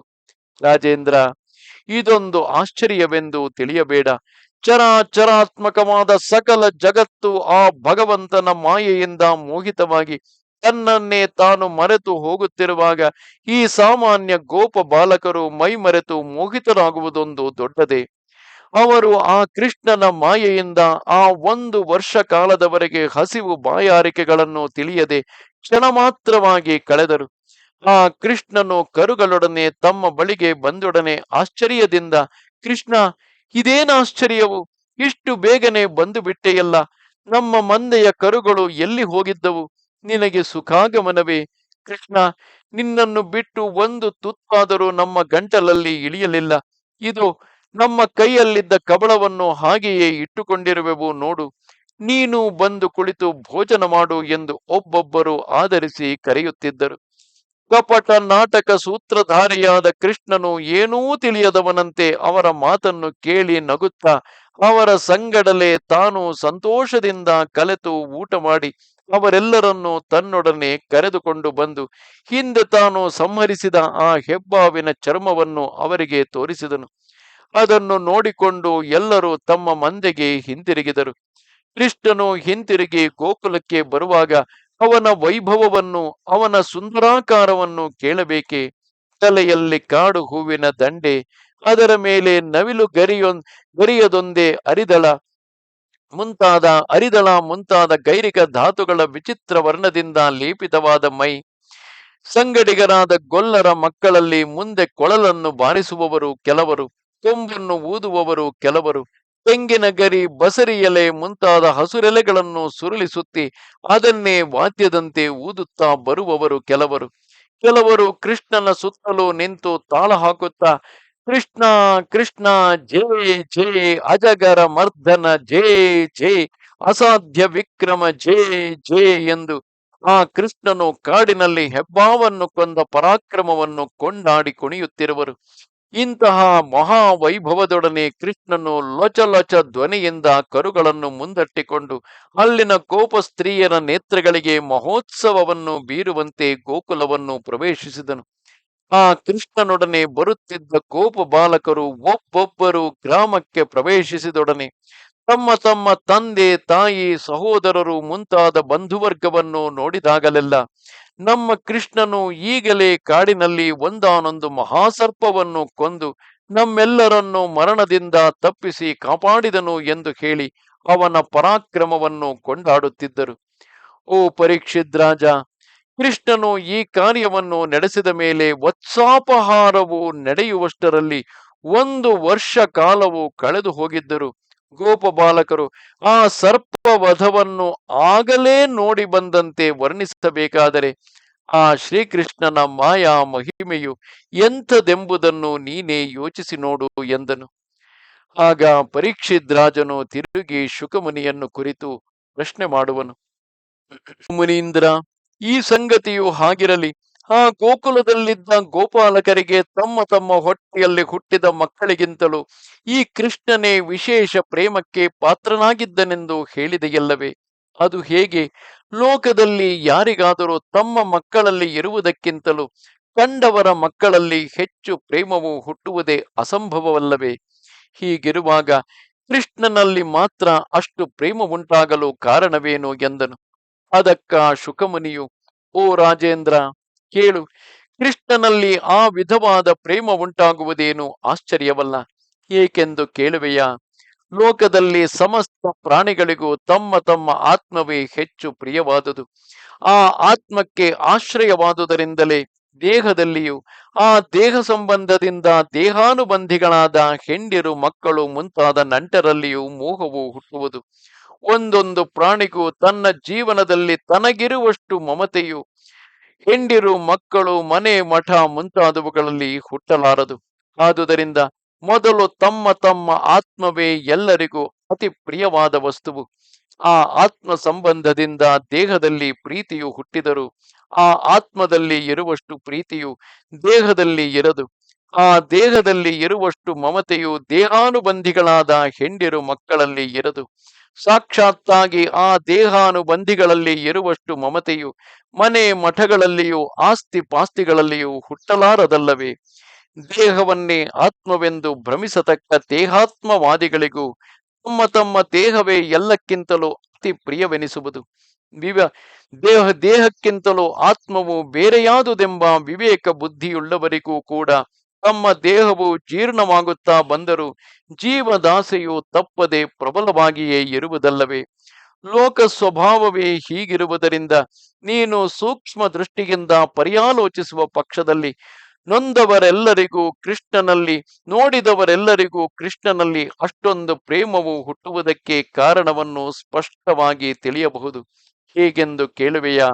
ರಾಜೇಂದ್ರ, ಇದೊಂದು ಆಶ್ಚರ್ಯವೆಂದು ತಿಳಿಯಬೇಡ. ಚರಾಚರಾತ್ಮಕವಾದ ಸಕಲ ಜಗತ್ತು ಆ ಭಗವಂತನ ಮಾಯೆಯಿಂದ ಮೋಹಿತವಾಗಿ ತನ್ನನ್ನೇ ತಾನು ಮರೆತು ಹೋಗುತ್ತಿರುವಾಗ ಈ ಸಾಮಾನ್ಯ ಗೋಪ ಬಾಲಕರು ಮೈಮರೆತು ಮೋಹಿತರಾಗುವುದೊಂದು ದೊಡ್ಡದೇ. ಅವರು ಆ ಕೃಷ್ಣನ ಮಾಯೆಯಿಂದ ಆ 1 ವರ್ಷ ಕಾಲದವರೆಗೆ ಹಸಿವು ಬಾಯಾರಿಕೆಗಳನ್ನು ತಿಳಿಯದೆ ಕ್ಷಣ ಮಾತ್ರವಾಗಿ ಕಳೆದರು. ಆ ಕೃಷ್ಣನು ಕರುಗಳೊಡನೆ ತಮ್ಮ ಬಳಿಗೆ ಬಂದೊಡನೆ ಆಶ್ಚರ್ಯದಿಂದ, ಕೃಷ್ಣ, ಇದೇನಾಶ್ಚರ್ಯವು? ಇಷ್ಟು ಬೇಗನೆ ಬಂದು ಬಿಟ್ಟೆಯಲ್ಲ. ನಮ್ಮ ಮಂದೆಯ ಕರುಗಳು ಎಲ್ಲಿ ಹೋಗಿದ್ದವು? ನಿನಗೆ ಸುಖಾಗಮನವೇ? ಕೃಷ್ಣ, ನಿನ್ನನ್ನು ಬಿಟ್ಟು 1 ತುತ್ತಾದರೂ ನಮ್ಮ ಗಂಟಲಲ್ಲಿ ಇಳಿಯಲಿಲ್ಲ. ಇದು ನಮ್ಮ ಕೈಯಲ್ಲಿದ್ದ ಕಬಳವನ್ನು ಹಾಗೆಯೇ ಇಟ್ಟುಕೊಂಡಿರುವೆವು ನೋಡು. ನೀನು ಬಂದು ಕುಳಿತು ಭೋಜನ ಮಾಡು ಎಂದು ಒಬ್ಬೊಬ್ಬರು ಆದರಿಸಿ ಕರೆಯುತ್ತಿದ್ದರು. ಕಪಟ ನಾಟಕ ಸೂತ್ರಧಾರಿಯಾದ ಕೃಷ್ಣನು ಏನೂ ತಿಳಿಯದವನಂತೆ ಅವರ ಮಾತನ್ನು ಕೇಳಿ ನಗುತ್ತಾ ಅವರ ಸಂಗಡಲೇ ತಾನು ಸಂತೋಷದಿಂದ ಕಲೆತು ಊಟ ಮಾಡಿ ಅವರೆಲ್ಲರನ್ನೂ ತನ್ನೊಡನೆ ಕರೆದುಕೊಂಡು ಬಂದು ಹಿಂದೆ ತಾನು ಸಂಹರಿಸಿದ ಆ ಹೆಬ್ಬಾವಿನ ಚರ್ಮವನ್ನು ಅವರಿಗೆ ತೋರಿಸಿದನು. ಅದನ್ನು ನೋಡಿಕೊಂಡು ಎಲ್ಲರೂ ತಮ್ಮ ಮಂದೆಗೆ ಹಿಂತಿರುಗಿದರು. ಕೃಷ್ಣನು ಹಿಂತಿರುಗಿ ಗೋಕುಲಕ್ಕೆ ಬರುವಾಗ ಅವನ ವೈಭವವನ್ನು, ಅವನ ಸುಂದರಾಕಾರವನ್ನು ಕೇಳಬೇಕೆ? ತಲೆಯಲ್ಲಿ ಕಾಡು ಹೂವಿನ ದಂಡೆ, ಅದರ ಮೇಲೆ ನವಿಲು ಗರಿಯದೊಂದೇ ಮುಂತಾದ ಗೈರಿಕ ಧಾತುಗಳ ವಿಚಿತ್ರ ವರ್ಣದಿಂದ ಲೇಪಿತವಾದ ಮೈ, ಸಂಗಡಿಗರಾದ ಗೊಲ್ಲರ ಮಕ್ಕಳಲ್ಲಿ ಮುಂದೆ ಕೊಳಲನ್ನು ಬಾರಿಸುವವರು ಕೆಲವರು, ಕೊಂಬನ್ನು ಊದುವವರು ಕೆಲವರು, ತೆಂಗಿನ ಗರಿ, ಬಸರಿ ಎಲೆ ಮುಂತಾದ ಹಸುರೆಲೆಗಳನ್ನು ಸುರುಳಿಸುತ್ತಿ ಅದನ್ನೇ ವಾದ್ಯದಂತೆ ಊದುತ್ತಾ ಬರುವವರು ಕೆಲವರು, ಕೆಲವರು ಕೃಷ್ಣನ ಸುತ್ತಲೂ ನಿಂತು ತಾಳ ಹಾಕುತ್ತಾ ಕೃಷ್ಣ ಕೃಷ್ಣ ಜೇ ಜೇ ಅಜಗರ ಮರ್ದನ ಜೇ ಜೇ ಅಸಾಧ್ಯ ವಿಕ್ರಮ ಜೇ ಜೇ ಎಂದು ಆ ಕೃಷ್ಣನು ಕಾಡಿನಲ್ಲಿ ಹೆಬ್ಬಾವನ್ನು ಕೊಂದ ಪರಾಕ್ರಮವನ್ನು ಕೊಂಡಾಡಿ ಕುಣಿಯುತ್ತಿರುವರು. ಇಂತಹ ಮಹಾವೈಭವದೊಡನೆ ಕೃಷ್ಣನು ಲೊಚಲೊಚ ಧ್ವನಿಯಿಂದ ಕರುಗಳನ್ನು ಮುಂದಟ್ಟಿಕೊಂಡು ಅಲ್ಲಿನ ಕೋಪ ಸ್ತ್ರೀಯರ ನೇತ್ರಗಳಿಗೆ ಮಹೋತ್ಸವವನ್ನು ಬೀರುವಂತೆ ಗೋಕುಲವನ್ನು ಪ್ರವೇಶಿಸಿದನು. ಆ ಕೃಷ್ಣನೊಡನೆ ಬರುತ್ತಿದ್ದ ಕೋಪ ಬಾಲಕರು ಒಬ್ಬೊಬ್ಬರು ಗ್ರಾಮಕ್ಕೆ ಪ್ರವೇಶಿಸಿದೊಡನೆ ತಮ್ಮ ತಮ್ಮ ತಂದೆ, ತಾಯಿ, ಸಹೋದರರು ಮುಂತಾದ ಬಂಧುವರ್ಗವನ್ನು ನೋಡಿದಾಗಲೆಲ್ಲ ನಮ್ಮ ಕೃಷ್ಣನು ಈಗಲೇ ಕಾಡಿನಲ್ಲಿ ಒಂದಾನೊಂದು ಮಹಾಸರ್ಪವನ್ನು ಕೊಂದು ನಮ್ಮೆಲ್ಲರನ್ನು ಮರಣದಿಂದ ತಪ್ಪಿಸಿ ಕಾಪಾಡಿದನು ಎಂದು ಹೇಳಿ ಅವನ ಪರಾಕ್ರಮವನ್ನು ಕೊಂಡಾಡುತ್ತಿದ್ದರು. ಓ ಪರೀಕ್ಷಿತ್ ರಾಜ, ಕೃಷ್ಣನು ಈ ಕಾರ್ಯವನ್ನು ನಡೆಸಿದ ಮೇಲೆ ವತ್ಸಾಪಹಾರವು ನಡೆಯುವಷ್ಟರಲ್ಲಿ 1 ವರ್ಷ ಕಾಲವು ಕಳೆದು ಹೋಗಿದ್ದರು. ಗೋಪ ಬಾಲಕರು ಆ ಸರ್ಪವಧವನ್ನು ಆಗಲೇ ನೋಡಿ ಬಂದಂತೆ ವರ್ಣಿಸಬೇಕಾದರೆ ಆ ಶ್ರೀಕೃಷ್ಣನ ಮಾಯಾ ಮಹಿಮೆಯು ಎಂಥದೆಂಬುದನ್ನು ನೀನೇ ಯೋಚಿಸಿ ನೋಡು ಎಂದನು. ಆಗ ಪರೀಕ್ಷಿತ್ ರಾಜನು ತಿರುಗಿ ಶುಕಮುನಿಯನ್ನು ಕುರಿತು ಪ್ರಶ್ನೆ ಮಾಡುವನು. ಮುನೀಂದ್ರ, ಈ ಸಂಗತಿಯು ಹಾಗಿರಲಿ, ಆ ಗೋಕುಲದಲ್ಲಿದ್ದ ಗೋಪಾಲಕರಿಗೆ ತಮ್ಮ ತಮ್ಮ ಹೊಟ್ಟೆಯಲ್ಲಿ ಹುಟ್ಟಿದ ಮಕ್ಕಳಿಗಿಂತಲೂ ಈ ಕೃಷ್ಣನೇ ವಿಶೇಷ ಪ್ರೇಮಕ್ಕೆ ಪಾತ್ರನಾಗಿದ್ದನೆಂದು ಹೇಳಿದೆಯಲ್ಲವೇ? ಅದು ಹೇಗೆ? ಲೋಕದಲ್ಲಿ ಯಾರಿಗಾದರೂ ತಮ್ಮ ಮಕ್ಕಳಲ್ಲಿ ಇರುವುದಕ್ಕಿಂತಲೂ ಕಂಡವರ ಮಕ್ಕಳಲ್ಲಿ ಹೆಚ್ಚು ಪ್ರೇಮವು ಹುಟ್ಟುವುದೇ ಅಸಂಭವವಲ್ಲವೇ? ಹೀಗಿರುವಾಗ ಕೃಷ್ಣನಲ್ಲಿ ಮಾತ್ರ ಅಷ್ಟು ಪ್ರೇಮ ಉಂಟಾಗಲು ಕಾರಣವೇನು ಎಂದನು. ಅದಕ್ಕ ಶುಕಮುನಿಯು, ಓ ರಾಜೇಂದ್ರ, ಕೇಳು, ಕೃಷ್ಣನಲ್ಲಿ ಆ ವಿಧವಾದ ಪ್ರೇಮ ಉಂಟಾಗುವುದೇನು ಆಶ್ಚರ್ಯವಲ್ಲ. ಏಕೆಂದು ಕೇಳುವೆಯಾ? ಲೋಕದಲ್ಲಿ ಸಮಸ್ತ ಪ್ರಾಣಿಗಳಿಗೂ ತಮ್ಮ ತಮ್ಮ ಆತ್ಮವೇ ಹೆಚ್ಚು ಪ್ರಿಯವಾದುದು. ಆ ಆತ್ಮಕ್ಕೆ ಆಶ್ರಯವಾದುದರಿಂದಲೇ ದೇಹದಲ್ಲಿಯೂ ಆ ದೇಹ ಸಂಬಂಧದಿಂದ ದೇಹಾನುಬಂಧಿಗಳಾದ ಹೆಂಡಿರು ಮಕ್ಕಳು ಮುಂತಾದ ನಂಟರಲ್ಲಿಯೂ ಮೋಹವು ಹುಟ್ಟುವುದು. ಒಂದೊಂದು ಪ್ರಾಣಿಗೂ ತನ್ನ ಜೀವನದಲ್ಲಿ ತನಗಿರುವಷ್ಟು ಮಮತೆಯು ಹೆಂಡಿರು ಮಕ್ಕಳು, ಮನೆ, ಮಠ ಮುಂತಾದವುಗಳಲ್ಲಿ ಹುಟ್ಟಲಾರದು. ಆದುದರಿಂದ ಮೊದಲು ತಮ್ಮ ತಮ್ಮ ಆತ್ಮವೇ ಎಲ್ಲರಿಗೂ ಅತಿ ಪ್ರಿಯವಾದ ವಸ್ತುವು. ಆ ಆತ್ಮ ಸಂಬಂಧದಿಂದ ದೇಹದಲ್ಲಿ ಪ್ರೀತಿಯು ಹುಟ್ಟಿದರೂ ಆ ಆತ್ಮದಲ್ಲಿ ಇರುವಷ್ಟು ಪ್ರೀತಿಯು ದೇಹದಲ್ಲಿ ಇರದು. ಆ ದೇಹದಲ್ಲಿ ಇರುವಷ್ಟು ಮಮತೆಯು ದೇಹಾನುಬಂಧಿಗಳಾದ ಹೆಂಡಿರು ಮಕ್ಕಳಲ್ಲಿ ಇರದು. ಸಾಕ್ಷಾತ್ತಾಗಿ ಆ ದೇಹಾನುಬಂಧಿಗಳಲ್ಲಿ ಇರುವಷ್ಟು ಮಮತೆಯು ಮನೆ, ಮಠಗಳಲ್ಲಿಯೂ ಆಸ್ತಿ ಪಾಸ್ತಿಗಳಲ್ಲಿಯೂ ಹುಟ್ಟಲಾರದಲ್ಲವೇ? ದೇಹವನ್ನೇ ಆತ್ಮವೆಂದು ಭ್ರಮಿಸತಕ್ಕ ದೇಹಾತ್ಮವಾದಿಗಳಿಗೂ ತಮ್ಮ ತಮ್ಮ ದೇಹವೇ ಎಲ್ಲಕ್ಕಿಂತಲೂ ಅತಿ ಪ್ರಿಯವೆನಿಸುವುದು. ದೇಹಕ್ಕಿಂತಲೂ ಆತ್ಮವು ಬೇರೆಯಾದುದೆಂಬ ವಿವೇಕ ಬುದ್ಧಿಯುಳ್ಳವರಿಗೂ ಕೂಡ ತಮ್ಮ ದೇಹವು ಜೀರ್ಣವಾಗುತ್ತಾ ಬಂದರೂ ಜೀವದಾಸೆಯು ತಪ್ಪದೆ ಪ್ರಬಲವಾಗಿಯೇ ಇರುವುದಲ್ಲವೇ? ಲೋಕ ಸ್ವಭಾವವೇ ಹೀಗಿರುವುದರಿಂದ ನೀನು ಸೂಕ್ಷ್ಮ ದೃಷ್ಟಿಯಿಂದ ಪರ್ಯಾಲೋಚಿಸುವ ಪಕ್ಷದಲ್ಲಿ ನೊಂದವರೆಲ್ಲರಿಗೂ ಕೃಷ್ಣನಲ್ಲಿ, ನೋಡಿದವರೆಲ್ಲರಿಗೂ ಕೃಷ್ಣನಲ್ಲಿ ಅಷ್ಟೊಂದು ಪ್ರೇಮವು ಹುಟ್ಟುವುದಕ್ಕೆ ಕಾರಣವನ್ನು ಸ್ಪಷ್ಟವಾಗಿ ತಿಳಿಯಬಹುದು. ಹೇಗೆಂದು ಕೇಳುವೆಯಾ?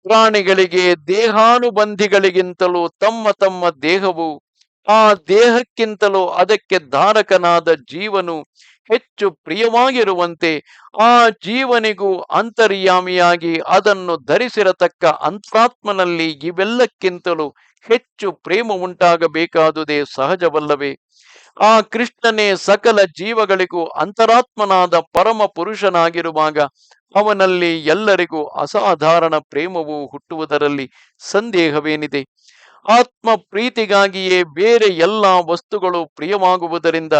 ಪ್ರಾಣಿಗಳಿಗೆ ದೇಹಾನುಬಂಧಿಗಳಿಗಿಂತಲೂ ತಮ್ಮ ತಮ್ಮ ದೇಹವು, ಆ ದೇಹಕ್ಕಿಂತಲೂ ಅದಕ್ಕೆ ಧಾರಕನಾದ ಜೀವನು ಹೆಚ್ಚು ಪ್ರಿಯವಾಗಿರುವಂತೆ ಆ ಜೀವನಿಗೂ ಅಂತರ್ಯಾಮಿಯಾಗಿ ಅದನ್ನು ಧರಿಸಿರತಕ್ಕ ಅಂತರಾತ್ಮನಲ್ಲಿ ಇವೆಲ್ಲಕ್ಕಿಂತಲೂ ಹೆಚ್ಚು ಪ್ರೇಮ ಉಂಟಾಗಬೇಕಾದುದೇ ಸಹಜವಲ್ಲವೇ? ಆ ಕೃಷ್ಣನೇ ಸಕಲ ಜೀವಗಳಿಗೂ ಅಂತರಾತ್ಮನಾದ ಪರಮ ಪುರುಷನಾಗಿರುವಾಗ ಅವನಲ್ಲಿ ಎಲ್ಲರಿಗೂ ಅಸಾಧಾರಣ ಪ್ರೇಮವು ಹುಟ್ಟುವುದರಲ್ಲಿ ಸಂದೇಹವೇನಿದೆ? ಆತ್ಮ ಪ್ರೀತಿಗಾಗಿಯೇ ಬೇರೆ ಎಲ್ಲ ವಸ್ತುಗಳು ಪ್ರಿಯವಾಗುವುದರಿಂದ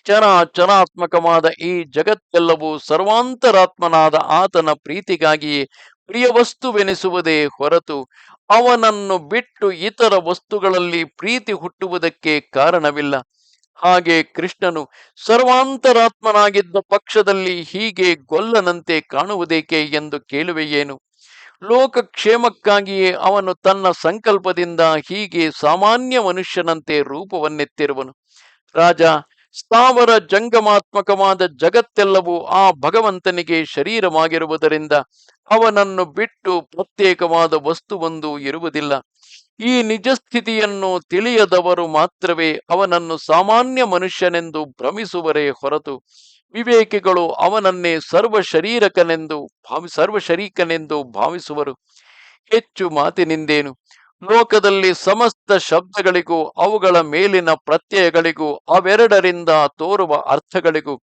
ಚರಾತ್ಮಕವಾದ ಈ ಜಗತ್ತೆಲ್ಲವೂ ಸರ್ವಾಂತರಾತ್ಮನಾದ ಆತನ ಪ್ರೀತಿಗಾಗಿಯೇ ಪ್ರಿಯ ವಸ್ತುವೆನಿಸುವುದೇ ಹೊರತು ಅವನನ್ನು ಬಿಟ್ಟು ಇತರ ವಸ್ತುಗಳಲ್ಲಿ ಪ್ರೀತಿ ಹುಟ್ಟುವುದಕ್ಕೆ ಕಾರಣವಿಲ್ಲ. ಹಾಗೆ ಕೃಷ್ಣನು ಸರ್ವಾಂತರಾತ್ಮನಾಗಿದ್ದ ಪಕ್ಷದಲ್ಲಿ ಹೀಗೆ ಗೊಲ್ಲನಂತೆ ಕಾಣುವುದೇಕೆ ಎಂದು ಕೇಳುವೆಯೇನು? ಲೋಕಕ್ಷೇಮಕ್ಕಾಗಿಯೇ ಅವನು ತನ್ನ ಸಂಕಲ್ಪದಿಂದ ಹೀಗೆ ಸಾಮಾನ್ಯ ಮನುಷ್ಯನಂತೆ ರೂಪವನ್ನೆತ್ತಿರುವನು. ರಾಜ, ಸ್ಥಾವರ ಜಂಗಮಾತ್ಮಕವಾದ ಜಗತ್ತೆಲ್ಲವೂ ಆ ಭಗವಂತನಿಗೆ ಶರೀರವಾಗಿರುವುದರಿಂದ ಅವನನ್ನು ಬಿಟ್ಟು ಪ್ರತ್ಯೇಕವಾದ ವಸ್ತುವೊಂದು ಇರುವುದಿಲ್ಲ. ಈ ನಿಜ ಸ್ಥಿತಿಯನ್ನು ತಿಳಿಯದವರು ಮಾತ್ರವೇ ಅವನನ್ನು ಸಾಮಾನ್ಯ ಮನುಷ್ಯನೆಂದು ಭ್ರಮಿಸುವರೇ ಹೊರತು ವಿವೇಕಿಗಳು ಅವನನ್ನೇ ಸರ್ವಶರೀಕನೆಂದು ಭಾವಿಸುವರು. ಹೆಚ್ಚು ಮಾತಿನಿಂದೇನು? ಲೋಕದಲ್ಲಿ ಸಮಸ್ತ ಶಬ್ದಗಳಿಗೂ ಅವುಗಳ ಮೇಲಿನ ಪ್ರತ್ಯಯಗಳಿಗೂ ಅವೆರಡರಿಂದ ತೋರುವ ಅರ್ಥಗಳಿಗೂ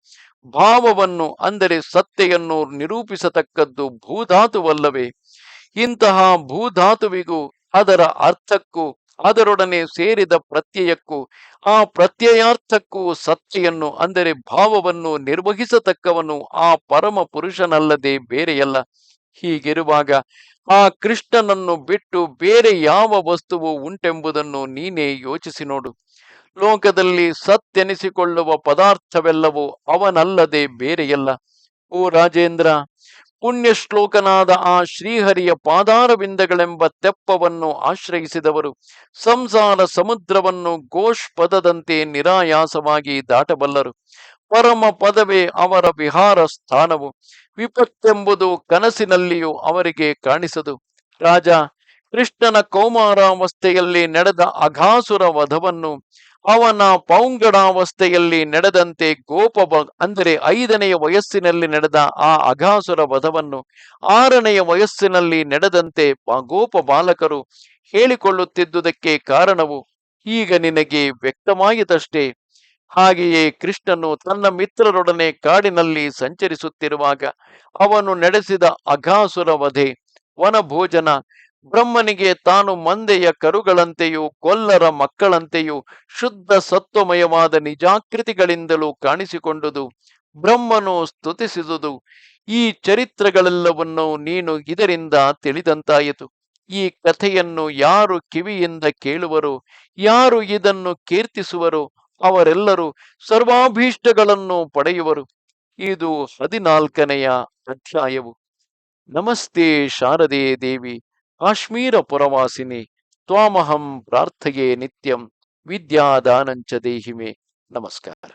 ಭಾವವನ್ನು ಅಂದರೆ ಸತ್ತೆಯನ್ನು ನಿರೂಪಿಸತಕ್ಕದ್ದು ಭೂಧಾತುವಲ್ಲವೇ? ಇಂತಹ ಭೂಧಾತುವಿಗೂ ಅದರ ಅರ್ಥಕ್ಕೂ ಅದರೊಡನೆ ಸೇರಿದ ಪ್ರತ್ಯಯಕ್ಕೂ ಆ ಪ್ರತ್ಯಯಾರ್ಥಕ್ಕೂ ಸತ್ತೆಯನ್ನು ಅಂದರೆ ಭಾವವನ್ನು ನಿರ್ವಹಿಸತಕ್ಕವನು ಆ ಪರಮ ಪುರುಷನಲ್ಲದೆ ಬೇರೆಯಲ್ಲ. ಹೀಗಿರುವಾಗ ಆ ಕೃಷ್ಣನನ್ನು ಬಿಟ್ಟು ಬೇರೆ ಯಾವ ವಸ್ತುವು ಉಂಟೆಂಬುದನ್ನು ನೀನೇ ಯೋಚಿಸಿ ನೋಡು. ಲೋಕದಲ್ಲಿ ಸತ್ತೆನಿಸಿಕೊಳ್ಳುವ ಪದಾರ್ಥವೆಲ್ಲವೂ ಅವನಲ್ಲದೆ ಬೇರೆಯಲ್ಲ. ಓ ರಾಜೇಂದ್ರ, ಪುಣ್ಯಶ್ಲೋಕನಾದ ಆ ಶ್ರೀಹರಿಯ ಪಾದಾರವಿಂದಗಳೆಂಬ ತೆಪ್ಪವನ್ನು ಆಶ್ರಯಿಸಿದವರು ಸಂಸಾರ ಸಮುದ್ರವನ್ನು ಘೋಷ್ ಪದದಂತೆ ನಿರಾಯಾಸವಾಗಿ ದಾಟಬಲ್ಲರು. ಪರಮ ಪದವೇ ಅವರ ವಿಹಾರ ಸ್ಥಾನವು. ವಿಪತ್ತೆಂಬುದು ಕನಸಿನಲ್ಲಿಯೂ ಅವರಿಗೆ ಕಾಣಿಸದು. ರಾಜ, ಕೃಷ್ಣನ ಕೌಮಾರಾವಸ್ಥೆಯಲ್ಲಿ ನಡೆದ ಅಘಾಸುರ ವಧವನ್ನು ಅವನ ಪೌಂಗಡಾವಸ್ಥೆಯಲ್ಲಿ ನಡೆದಂತೆ ಅಂದರೆ 5ನೆಯ ವಯಸ್ಸಿನಲ್ಲಿ ನಡೆದ ಆ ಅಘಾಸುರ ವಧವನ್ನು 6ನೆಯ ವಯಸ್ಸಿನಲ್ಲಿ ನಡೆದಂತೆ ಗೋಪ ಬಾಲಕರು ಹೇಳಿಕೊಳ್ಳುತ್ತಿದ್ದುದಕ್ಕೆ ಕಾರಣವು ಈಗ ನಿನಗೆ ವ್ಯಕ್ತವಾಯಿತಷ್ಟೇ. ಹಾಗೆಯೇ ಕೃಷ್ಣನು ತನ್ನ ಮಿತ್ರರೊಡನೆ ಕಾಡಿನಲ್ಲಿ ಸಂಚರಿಸುತ್ತಿರುವಾಗ ಅವನು ನಡೆಸಿದ ಅಘಾಸುರ ವಧೆ, ವನಭೋಜನ, ಬ್ರಹ್ಮನಿಗೆ ತಾನು ಮಂದೆಯ ಕರುಗಳಂತೆಯೂ ಕೊಲ್ಲರ ಮಕ್ಕಳಂತೆಯೂ ಶುದ್ಧ ಸತ್ವಮಯವಾದ ನಿಜಾಕೃತಿಗಳಿಂದಲೂ ಕಾಣಿಸಿಕೊಂಡುದು, ಬ್ರಹ್ಮನು ಸ್ತುತಿಸಿದುದು, ಈ ಚರಿತ್ರೆಗಳೆಲ್ಲವನ್ನು ನೀನು ಇದರಿಂದ ತಿಳಿದಂತಾಯಿತು. ಈ ಕಥೆಯನ್ನು ಯಾರು ಕಿವಿಯಿಂದ ಕೇಳುವರೋ, ಯಾರು ಇದನ್ನು ಕೀರ್ತಿಸುವರೋ ಅವರೆಲ್ಲರೂ ಸರ್ವಾಭೀಷ್ಟಗಳನ್ನು ಪಡೆಯುವರು. ಇದು 14ನೆಯ ಅಧ್ಯಾಯವು. ನಮಸ್ತೆ ಶಾರದೆ ದೇವಿ, ಕಾಶ್ಮೀರ ಪುರವಾಸಿನಿ, ತ್ವಾಮಹಂ ಪ್ರಾರ್ಥಯೇ ನಿತ್ಯಂ, ವಿದ್ಯಾದಾನಂಚ ದೇಹಿಮೆ. ನಮಸ್ಕಾರ.